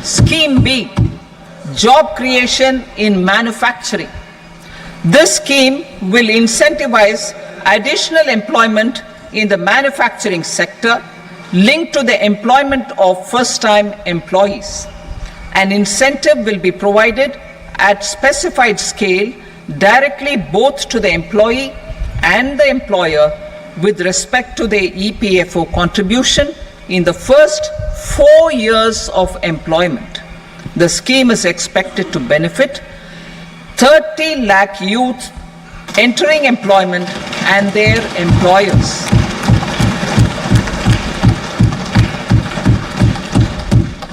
Scheme B, job creation in manufacturing. This scheme will incentivize additional employment in the manufacturing sector linked to the employment of first-time employees. An incentive will be provided at specified scale directly both to the employee and the employer with respect to the EPFO contribution in the first 4 years of employment. The scheme is expected to benefit 30 lakh youth entering employment and their employers.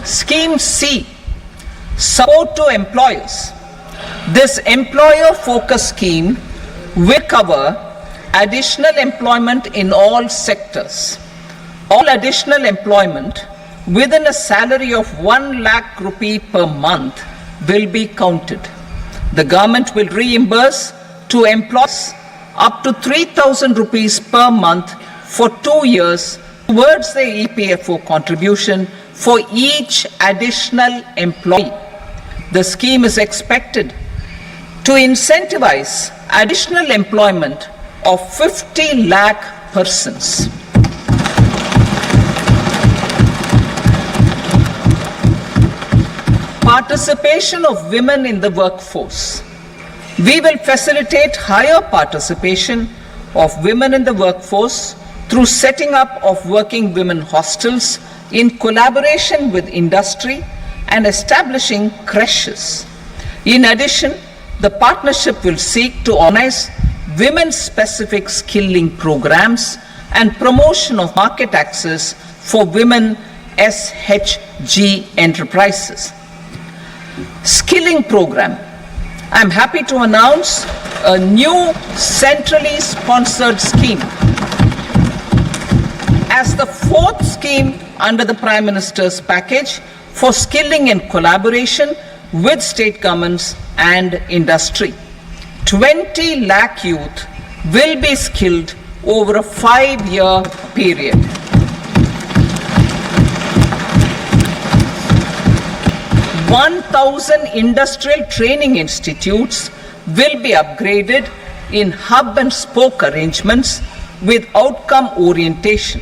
Scheme C, support to employers. This employer-focused scheme will cover additional employment in all sectors. All additional employment within a salary of 1 lakh rupee per month will be counted. The government will reimburse to employees up to 3,000 rupees per month for 2 years towards the EPFO contribution for each additional employee. The scheme is expected to incentivize additional employment of 50 lakh persons. Participation of women in the workforce. We will facilitate higher participation of women in the workforce through setting up of working women hostels in collaboration with industry and establishing creches. In addition, the partnership will seek to organize women-specific skilling programs and promotion of market access for women SHG enterprises. Skilling program. I'm happy to announce a new centrally sponsored scheme as the 4th scheme under the Prime Minister's package for skilling in collaboration with state governments and industry. 20 lakh youth will be skilled over a 5-year period. "1,000 industrial training institutes will be upgraded in hub and spoke arrangements with outcome orientation.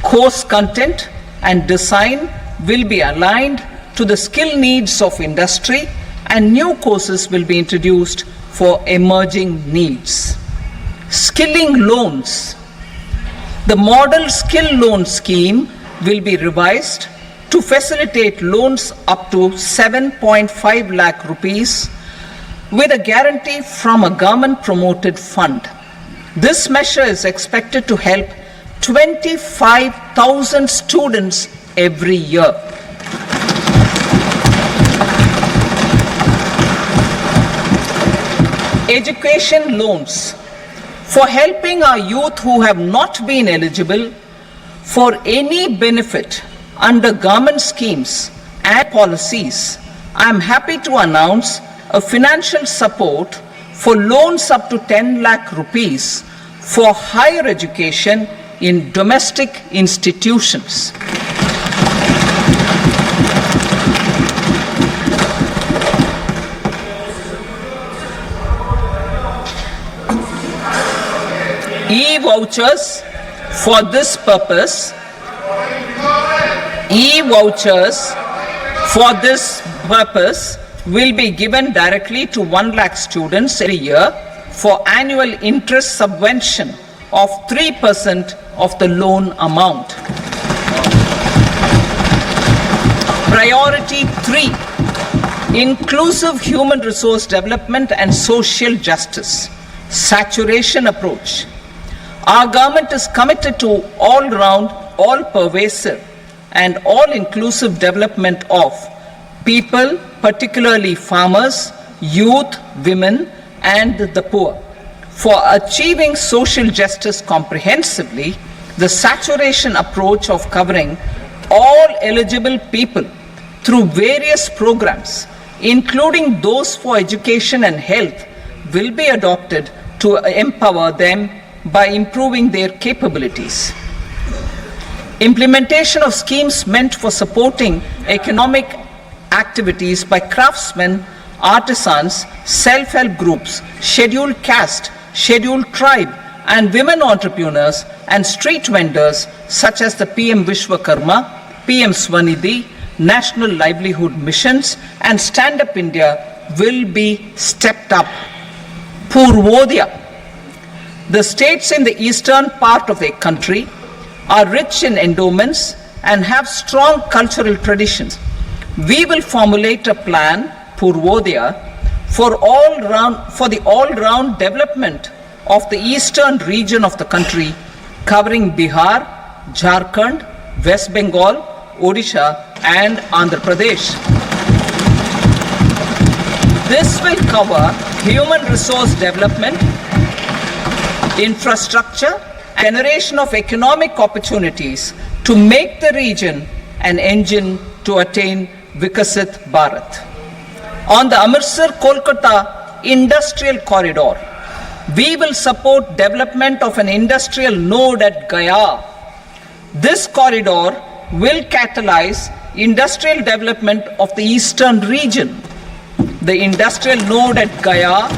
Course content and design will be aligned to the skill needs of industry, and new courses will be introduced for emerging needs." Skilling loans. The model skill loan scheme will be revised to facilitate loans up to 7.5 lakh rupees with a guarantee from a government-promoted fund. This measure is expected to help 25,000 students every year. Education loans. For helping our youth who have not been eligible for any benefit under government schemes and policies, I am happy to announce a financial support for loans up to 10 lakh rupees for higher education in domestic institutions. E-vouchers for this purpose, e-vouchers for this purpose will be given directly to 1 lakh students every year for annual interest subvention of 3% of the loan amount. Priority 3, inclusive human resource development and social justice, saturation approach. Our government is committed to all-round, all-pervasive and all-inclusive development of people, particularly farmers, youth, women and the poor. For achieving social justice comprehensively, the saturation approach of covering all eligible people through various programs, including those for education and health, will be adopted to empower them by improving their capabilities. Implementation of schemes meant for supporting economic activities by craftsmen, artisans, self-help groups, scheduled caste, scheduled tribe, and women entrepreneurs and street vendors such as the PM Vishwakarma, PM Swanidhi, National Livelihood Missions, and Stand Up India will be stepped up. Purvodaya. The states in the eastern part of the country are rich in endowments and have strong cultural traditions. We will formulate a plan, Purvodaya, for the all-round development of the eastern region of the country, covering Bihar, Jharkhand, West Bengal, Odisha, and Andhra Pradesh. This will cover human resource development, infrastructure, generation of economic opportunities to make the region an engine to attain Vikasit Bharat. On the Amritsar-Kolkata Industrial Corridor, we will support development of an industrial node at Gaya. This corridor will catalyze industrial development of the eastern region. The industrial node at Gaya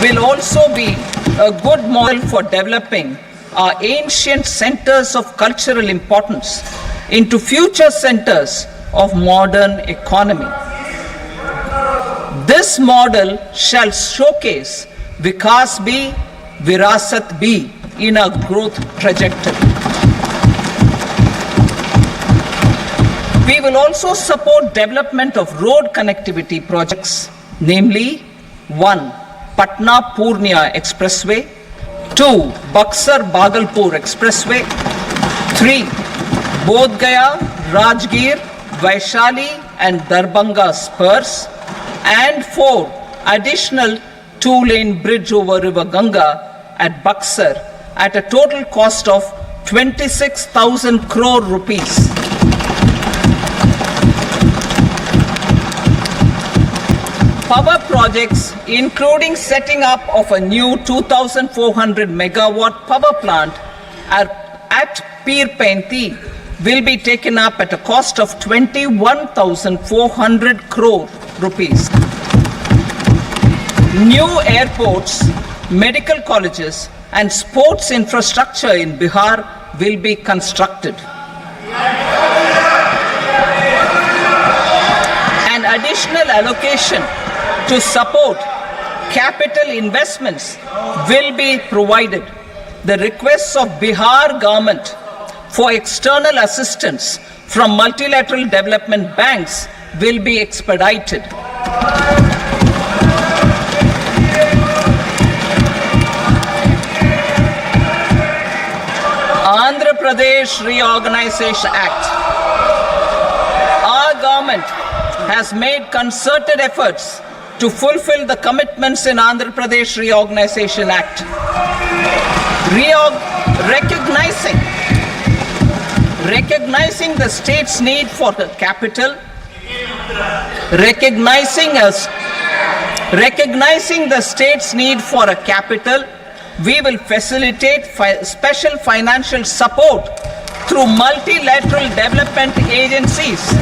will also be a good model for developing our ancient centers of cultural importance into future centers of modern economy. This model shall showcase Vikas B, Virasat B in our growth trajectory. We will also support development of road connectivity projects, namely 1. Patna-Purnia Expressway, 2. Buxar-Bhagalpur Expressway, 3. Bodh Gaya, Rajgir, Vaishali and Darbhanga spurs, and 4. Additional 2-lane bridge over River Ganga at Buxar at a total cost of 26,000 crore rupees. Power projects, including setting up of a new 2,400 megawatt power plant at Pir Painti, will be taken up at a cost of 21,400 crore rupees. New airports, medical colleges, and sports infrastructure in Bihar will be constructed. An additional allocation to support capital investments will be provided. The requests of Bihar government for external assistance from multilateral development banks will be expedited. Andhra Pradesh Reorganization Act. Our government has made concerted efforts to fulfill the commitments in Andhra Pradesh Reorganization Act. Recognizing the state's need for the capital, recognizing the state's need for a capital, we will facilitate special financial support through multilateral development agencies.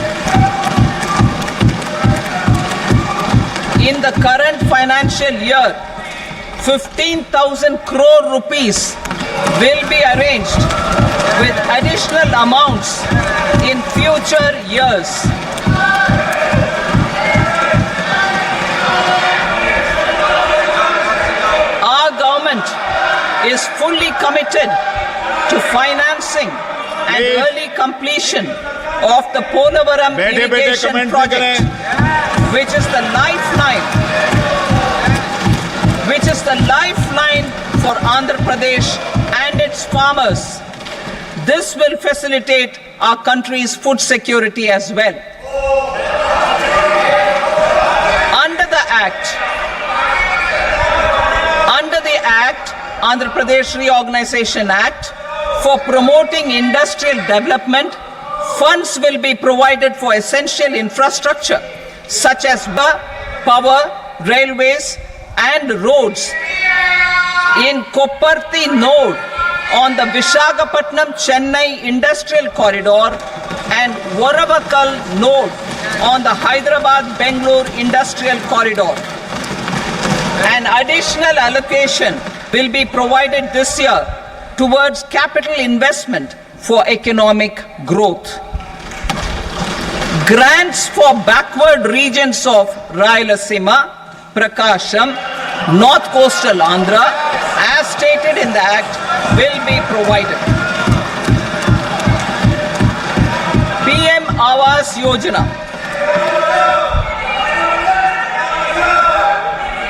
In the current financial year, 15,000 crore rupees will be arranged with additional amounts in future years. Our government is fully committed to financing and early completion of the Polavaram irrigation project, which is the lifeline for Andhra Pradesh and its farmers. This will facilitate our country's food security as well. Under the Act, Andhra Pradesh Reorganization Act, for promoting industrial development, funds will be provided for essential infrastructure such as power, railways and roads in Kopparthi node on the Visakhapatnam-Chennai industrial corridor and Varavakal node on the Hyderabad-Bangalore industrial corridor. An additional allocation will be provided this year towards capital investment for economic growth. Grants for backward regions of Rayalaseema, Prakasham, North Coastal Andhra, as stated in the Act, will be provided. PM Awas Yojana.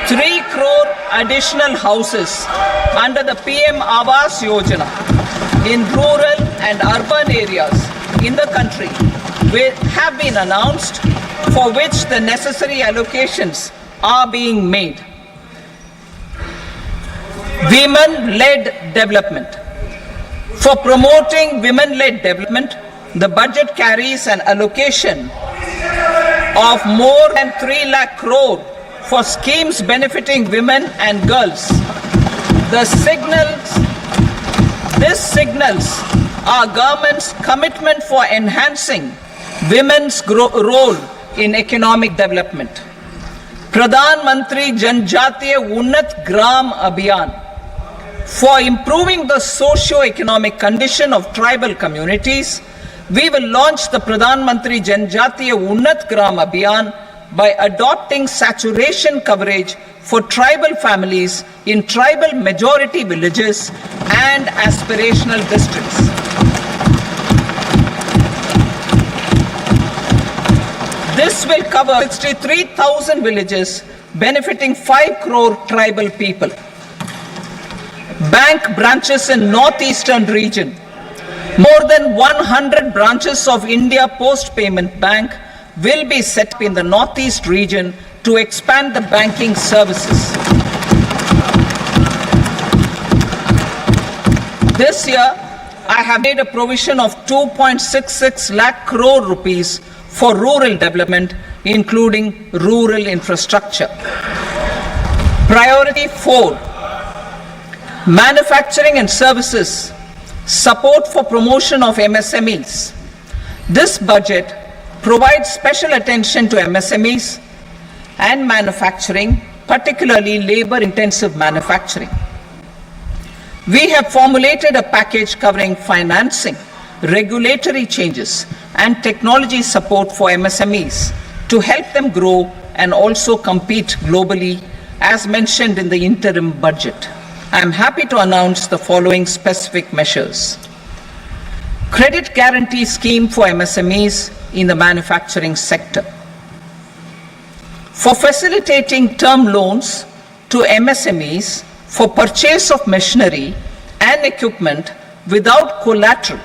3 crore additional houses under the PM Awas Yojana in rural and urban areas in the country have been announced, for which the necessary allocations are being made. Women-led development. For promoting women-led development, the budget carries an allocation of more than 3 lakh crore for schemes benefiting women and girls. This signals our government's commitment for enhancing women's role in economic development. Pradhan Mantri Janjatiya Unnat Gram Abhiyan. For improving the socio-economic condition of tribal communities, we will launch the Pradhan Mantri Janjatiya Unnat Gram Abhiyan by adopting saturation coverage for tribal families in tribal majority villages and aspirational districts. This will cover 63,000 villages, benefiting 5 crore tribal people. Bank branches in northeastern region. More than 100 branches of India Post Payment Bank will be set up in the northeast region to expand the banking services. This year, I have made a provision of 2.66 lakh crore rupees for rural development, including rural infrastructure. Priority 4, manufacturing and services, support for promotion of MSMEs. This budget provides special attention to MSMEs and manufacturing, particularly labor-intensive manufacturing. We have formulated a package covering financing, regulatory changes, and technology support for MSMEs to help them grow and also compete globally, as mentioned in the interim budget. I am happy to announce the following specific measures. Credit guarantee scheme for MSMEs in the manufacturing sector. For facilitating term loans to MSMEs for purchase of machinery and equipment without collateral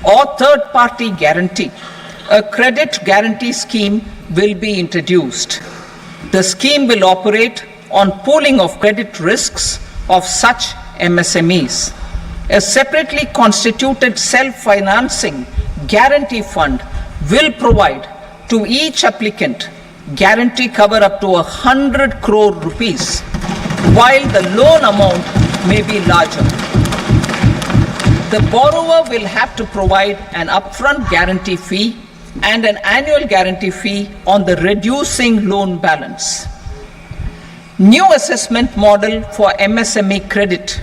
or third-party guarantee, a credit guarantee scheme will be introduced. The scheme will operate on pooling of credit risks of such MSMEs. A separately constituted self-financing guarantee fund will provide to each applicant guarantee cover up to 100 crore rupees, while the loan amount may be larger. The borrower will have to provide an upfront guarantee fee and an annual guarantee fee on the reducing loan balance. New assessment model for MSME credit.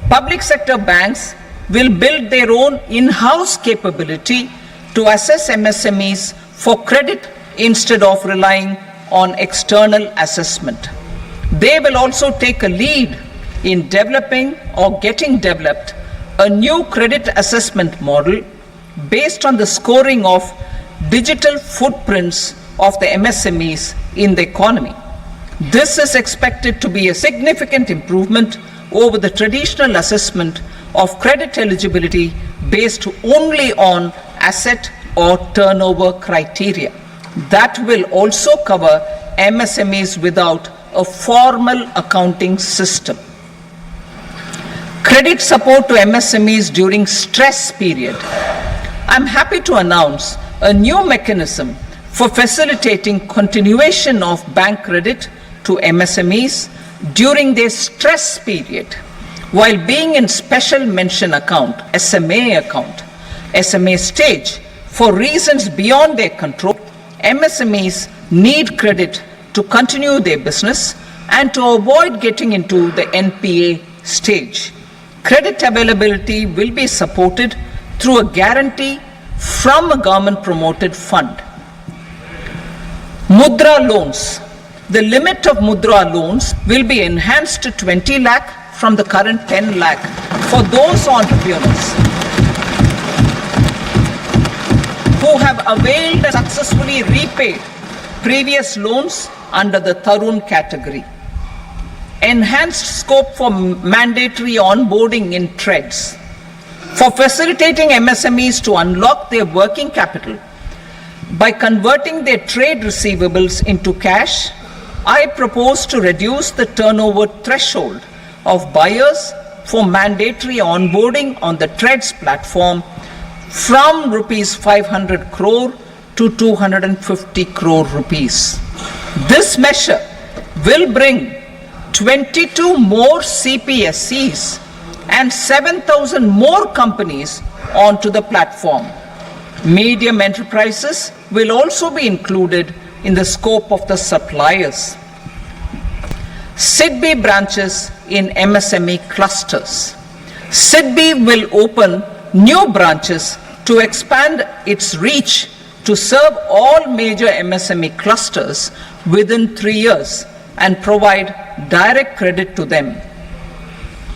Public sector banks will build their own in-house capability to assess MSMEs for credit instead of relying on external assessment. They will also take a lead in developing or getting developed a new credit assessment model based on the scoring of digital footprints of the MSMEs in the economy. This is expected to be a significant improvement over the traditional assessment of credit eligibility based only on asset or turnover criteria. That will also cover MSMEs without a formal accounting system. Credit support to MSMEs during stress period. I'm happy to announce a new mechanism for facilitating continuation of bank credit to MSMEs during their stress period while being in special mention account, SMA stage. For reasons beyond their control, MSMEs need credit to continue their business and to avoid getting into the NPA stage. Credit availability will be supported through a guarantee from a government-promoted fund. Mudra loans. The limit of Mudra loans will be enhanced to 20 lakh from the current 10 lakh for those entrepreneurs who have availed and successfully repaid previous loans under the Tarun category. Enhanced scope for mandatory onboarding in trades. For facilitating MSMEs to unlock their working capital by converting their trade receivables into cash, I propose to reduce the turnover threshold of buyers for mandatory onboarding on the trades platform from rupees 500 crore to 250 crore rupees. This measure will bring 22 more CPSCs and 7,000 more companies onto the platform. Medium enterprises will also be included in the scope of the suppliers. SIDBI branches in MSME clusters. SIDBI will open new branches to expand its reach to serve all major MSME clusters within 3 years and provide direct credit to them.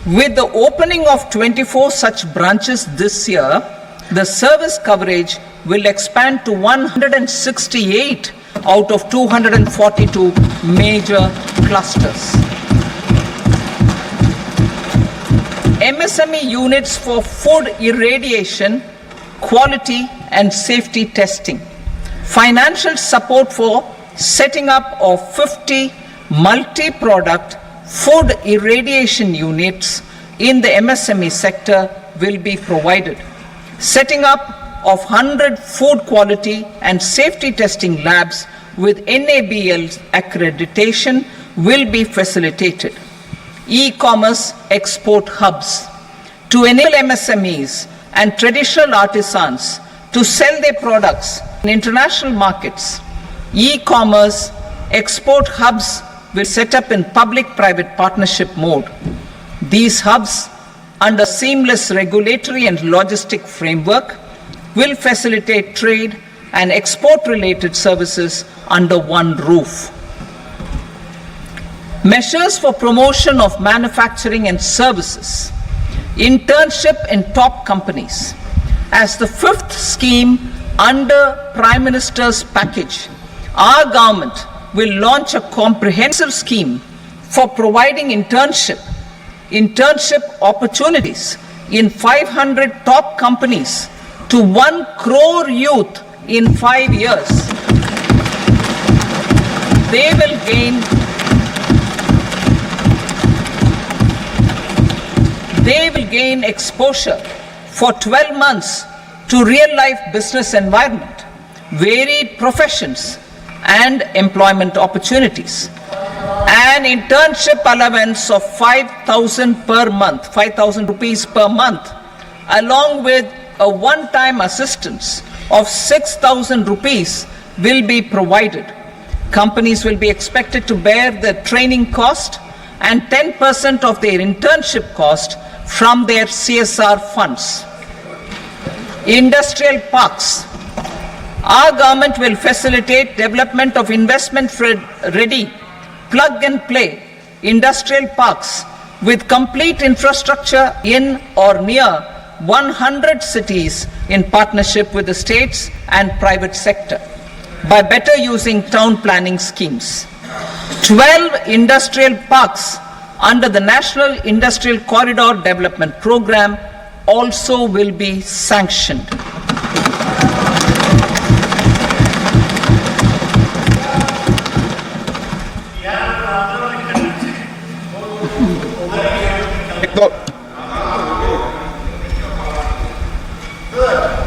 With the opening of 24 such branches this year, the service coverage will expand to 168 out of 242 major clusters. MSME units for food irradiation, quality and safety testing. Financial support for setting up of 50 multi-product food irradiation units in the MSME sector will be provided. Setting up of 100 food quality and safety testing labs with NABL accreditation will be facilitated. E-commerce export hubs to enable MSMEs and traditional artisans to sell their products in international markets. E-commerce export hubs will set up in public-private partnership mode. These hubs, under seamless regulatory and logistic framework, will facilitate trade and export-related services under one roof. Measures for promotion of manufacturing and services. Internship in top companies. As the fifth scheme under Prime Minister's package, our government will launch a comprehensive scheme for providing internship opportunities in 500 top companies to 1 crore youth in 5 years. They will gain exposure for 12 months to real-life business environment, varied professions, and employment opportunities. An internship allowance of 5,000 per month, 5,000 rupees per month, along with a one-time assistance of 6,000 rupees will be provided. Companies will be expected to bear the training cost and 10% of their internship cost from their CSR funds. Industrial parks. Our government will facilitate development of investment-ready, plug-and-play industrial parks with complete infrastructure in or near 100 cities in partnership with the states and private sector by better using town planning schemes. 12 industrial parks under the National Industrial Corridor Development Program also will be sanctioned.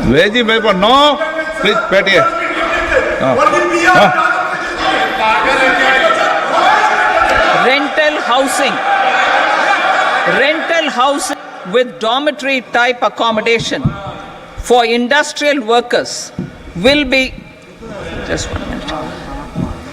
Veji paper, no, please, pet here. Rental housing with dormitory type accommodation for industrial workers will be, just 1 minute.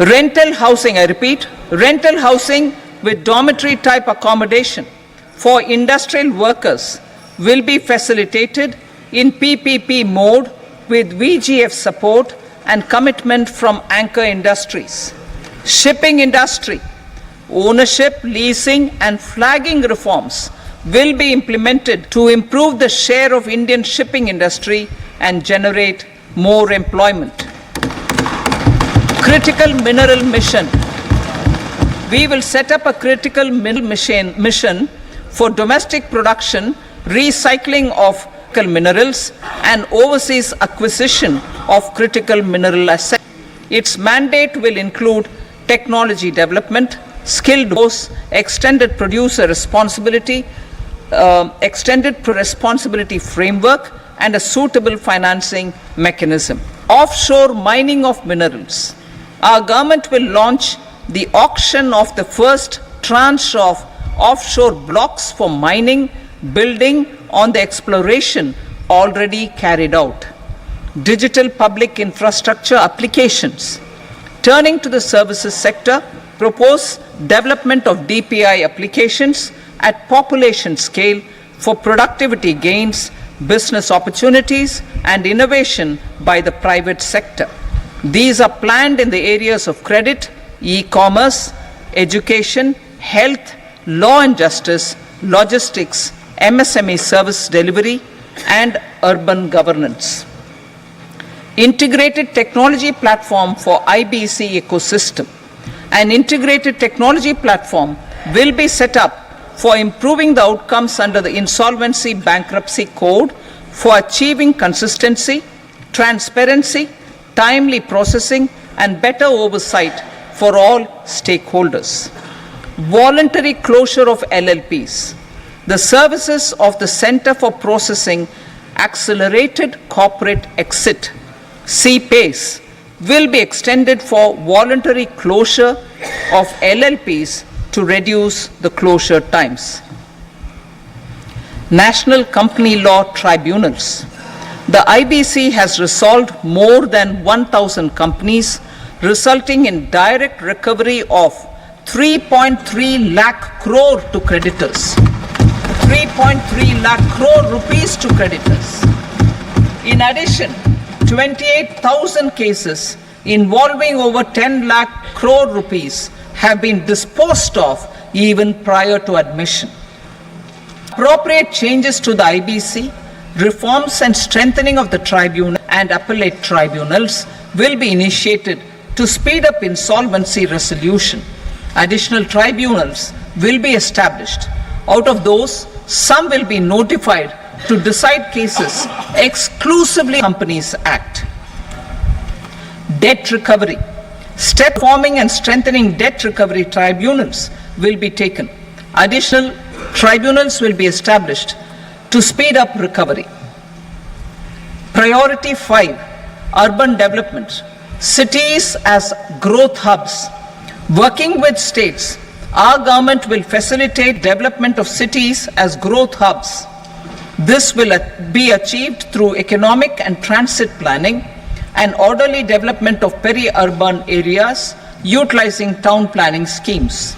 Rental housing, I repeat, rental housing with dormitory type accommodation for industrial workers will be facilitated in PPP mode with VGF support and commitment from anchor industries. Shipping industry, ownership, leasing and flagging reforms will be implemented to improve the share of Indian shipping industry and generate more employment. Critical mineral mission. We will set up a critical mineral mission for domestic production, recycling of critical minerals and overseas acquisition of critical mineral assets. Its mandate will include technology development, skilled workforce, extended producer responsibility, extended responsibility framework and a suitable financing mechanism. Offshore mining of minerals. Our government will launch the auction of the first tranche of offshore blocks for mining, building on the exploration already carried out. Digital public infrastructure applications. Turning to the services sector, propose development of DPI applications at population scale for productivity gains, business opportunities and innovation by the private sector. These are planned in the areas of credit, e-commerce, education, health, law and justice, logistics, MSME service delivery and urban governance. Integrated technology platform for IBC ecosystem. An integrated technology platform will be set up for improving the outcomes under the Insolvency Bankruptcy Code for achieving consistency, transparency, timely processing and better oversight for all stakeholders. Voluntary closure of LLPs. The services of the Center for Processing Accelerated Corporate Exit, CPACE, will be extended for voluntary closure of LLPs to reduce the closure times. National Company Law Tribunals. The IBC has resolved more than 1,000 companies, resulting in direct recovery of 3.3 lakh crore to creditors. 3.3 lakh crore rupees to creditors. In addition, 28,000 cases involving over 10 lakh crore rupees have been disposed of even prior to admission. Appropriate changes to the IBC, reforms and strengthening of the tribunal and appellate tribunals will be initiated to speed up insolvency resolution. Additional tribunals will be established. Out of those, some will be notified to decide cases exclusively Companies Act. Debt recovery. Step forming and strengthening debt recovery tribunals will be taken. Additional tribunals will be established to speed up recovery. Priority 5, urban development. Cities as growth hubs. Working with states, our government will facilitate development of cities as growth hubs. This will be achieved through economic and transit planning and orderly development of peri-urban areas utilizing town planning schemes.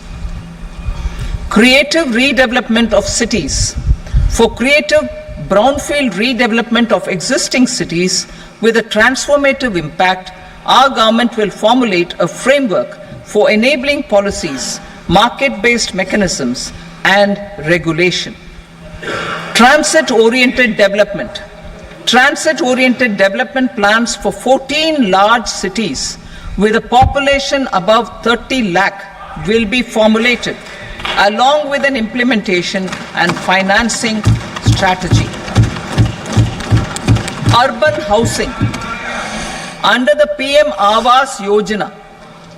Creative redevelopment of cities. For creative brownfield redevelopment of existing cities with a transformative impact, our government will formulate a framework for enabling policies, market-based mechanisms, and regulation. Transit-oriented development. Transit-oriented development plans for 14 large cities with a population above 30 lakh will be formulated, along with an implementation and financing strategy. Urban housing. Under the PM Awas Yojana,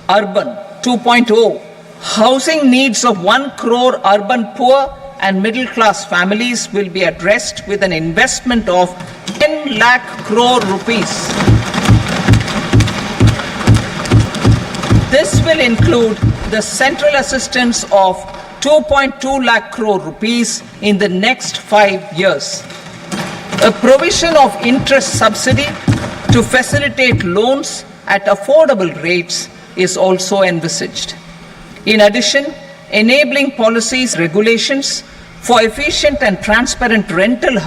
Urban 2.0, housing needs of 1 crore urban poor and middle class families will be addressed with an investment of 10 lakh crore rupees. This will include the central assistance of 2.2 lakh crore rupees in the next 5 years. A provision of interest subsidy to facilitate loans at affordable rates is also envisaged. In addition, enabling policies, regulations for efficient and transparent rental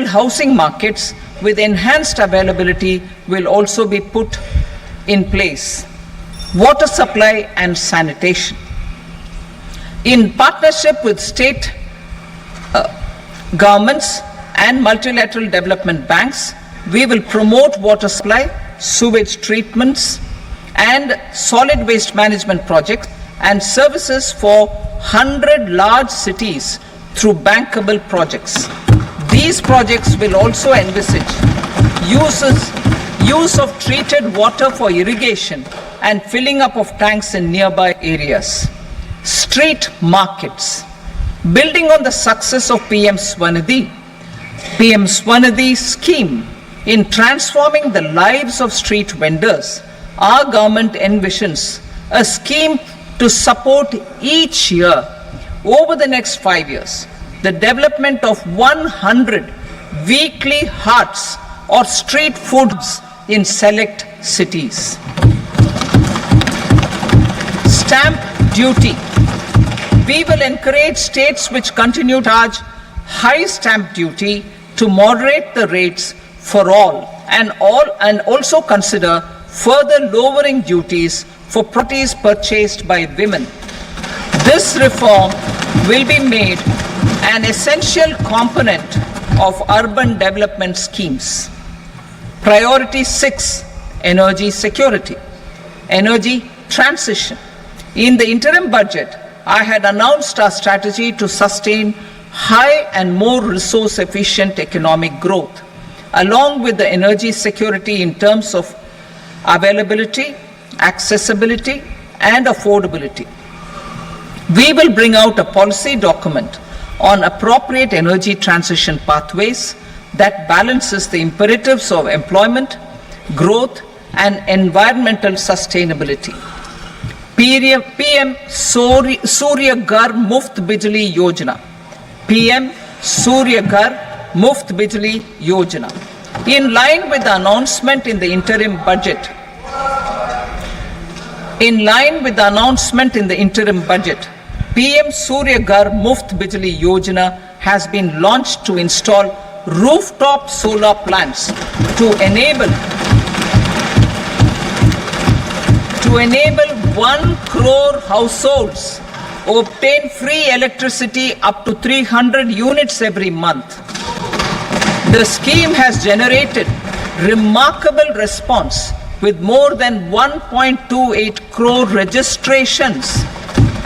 housing markets with enhanced availability will also be put in place. Water supply and sanitation. In partnership with state governments and multilateral development banks, we will promote water supply, sewage treatments, and solid waste management projects and services for 100 large cities through bankable projects. These projects will also envisage use of treated water for irrigation and filling up of tanks in nearby areas. Street markets. Building on the success of PM Swanidhi scheme in transforming the lives of street vendors, our government envisions a scheme to support each year over the next 5 years the development of 100 weekly hearts or street foods in select cities. Stamp duty. We will encourage states which continue to charge high stamp duty to moderate the rates for all and also consider further lowering duties for properties purchased by women. This reform will be made an essential component of urban development schemes. Priority 6, energy security, energy transition. In the interim budget, I had announced our strategy to sustain high and more resource efficient economic growth, along with the energy security in terms of availability, accessibility, and affordability. We will bring out a policy document on appropriate energy transition pathways that balances the imperatives of employment, growth, and environmental sustainability. PM Surya Ghar Muft Bijli Yojana. PM Surya Ghar Muft Bijli Yojana. In line with the announcement in the interim budget, PM Surya Ghar Muft Bijli Yojana has been launched to install rooftop solar plants to enable 1 crore households obtain free electricity up to 300 units every month. The scheme has generated remarkable response with more than 1.28 crore registrations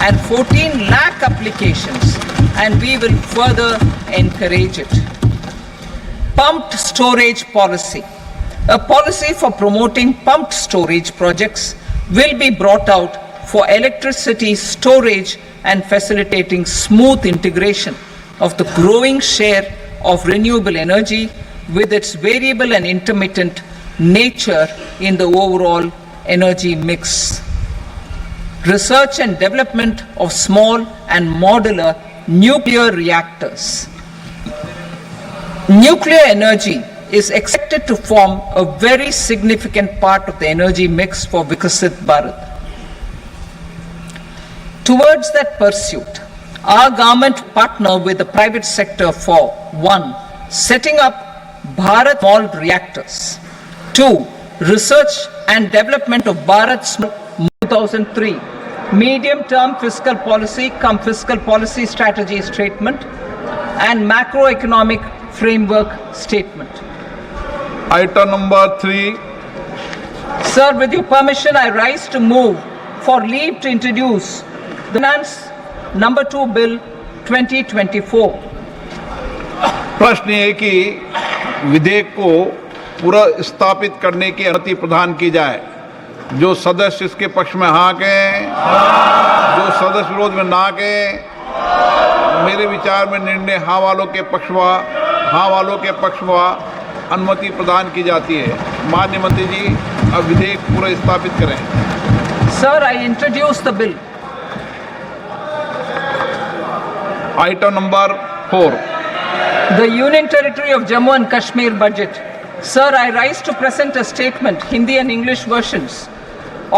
and 14 lakh applications, and we will further encourage it. Pumped storage policy. A policy for promoting pumped storage projects will be brought out for electricity storage and facilitating smooth integration of the growing share of renewable energy with its variable and intermittent nature in the overall energy mix. Research and development of small and modular nuclear reactors. Nuclear energy is expected to form a very significant part of the energy mix for Vikasit Bharat. Towards that pursuit, our government partner with the private sector for 1. Setting up Bharat Mall reactors, 2. Research and development of Bharat's 2003 medium-term fiscal policy cum fiscal policy strategy statement and macroeconomic framework statement. Item number 3. Sir, with your permission, I rise to move for leave to introduce the Finance number 2 Bill 2024. प्रश्न ये कि विधेयक को पूरा स्थापित करने की अनुमति प्रदान की जाए। जो सदस्य इसके पक्ष में हाँ कहें, जो सदस्य विरोध में ना कहें। मेरे विचार में निर्णय हाँ वालों के पक्ष में अनुमति प्रदान की जाती है। माननीय मंत्री जी, अब विधेयक पूरा स्थापित करें। Sir, I introduce the bill. Item number 4। The Union Territory of Jammu and Kashmir budget. Sir, I rise to present a statement, Hindi and English versions,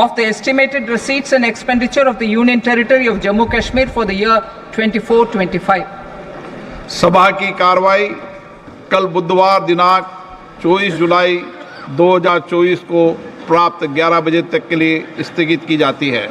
of the estimated receipts and expenditure of the Union Territory of Jammu Kashmir for the year 24-25. सभा की कार्रवाई कल बुधवार दिनांक 24 जुलाई 2024 को प्राप्त 11 बजे तक के लिए स्थगित की जाती है।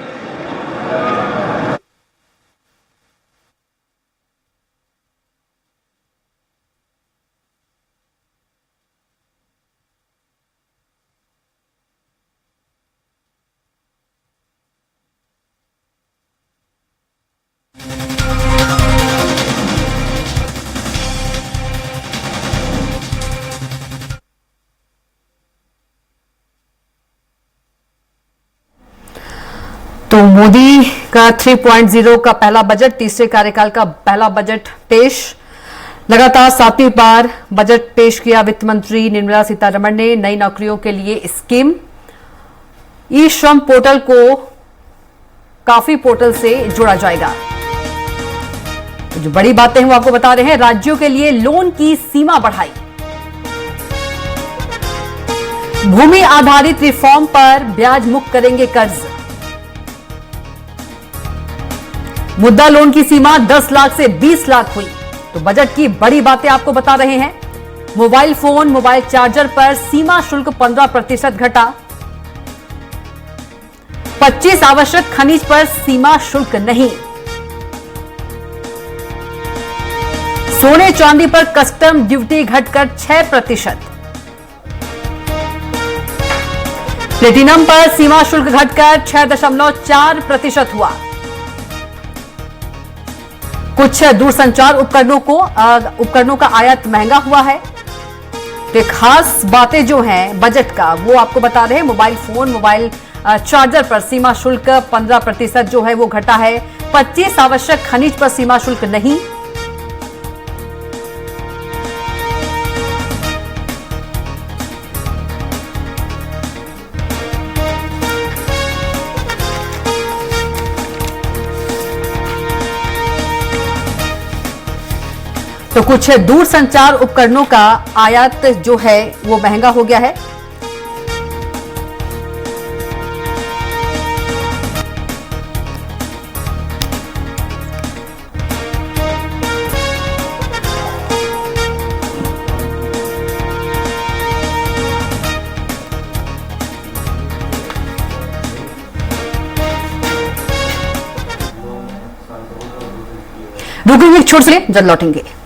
तो मोदी का 3.0 का पहला बजट, तीसरे कार्यकाल का पहला बजट पेश। लगातार 7वीं बार बजट पेश किया वित्त मंत्री निर्मला सीतारमण ने। नई नौकरियों के लिए स्कीम, ई श्रम पोर्टल को काफी पोर्टल से जोड़ा जाएगा। तो जो बड़ी बातें हैं वो आपको बता रहे हैं। राज्यों के लिए लोन की सीमा बढ़ाई, भूमि आधारित रिफॉर्म पर ब्याज मुक्त करेंगे कर्ज, मुद्रा लोन की सीमा 10 लाख से 20 लाख हुई। तो बजट की बड़ी बातें आपको बता रहे हैं। मोबाइल फोन, मोबाइल चार्जर पर सीमा शुल्क 15% घटा, 25 आवश्यक खनिज पर सीमा शुल्क नहीं, सोने चांदी पर कस्टम ड्यूटी घटकर 6%, प्लेटिनम पर सीमा शुल्क घटकर 6.4% हुआ। कुछ दूरसंचार उपकरणों का आयात महंगा हुआ है। तो खास बातें जो हैं बजट का वो आपको बता रहे हैं। मोबाइल फोन, मोबाइल चार्जर पर सीमा शुल्क 15% जो है वो घटा है, 25 आवश्यक खनिज पर सीमा शुल्क नहीं, तो कुछ दूरसंचार उपकरणों का आयात जो है वो महंगा हो गया है। रुकेंगे, छोड़ से जल्द लौटेंगे।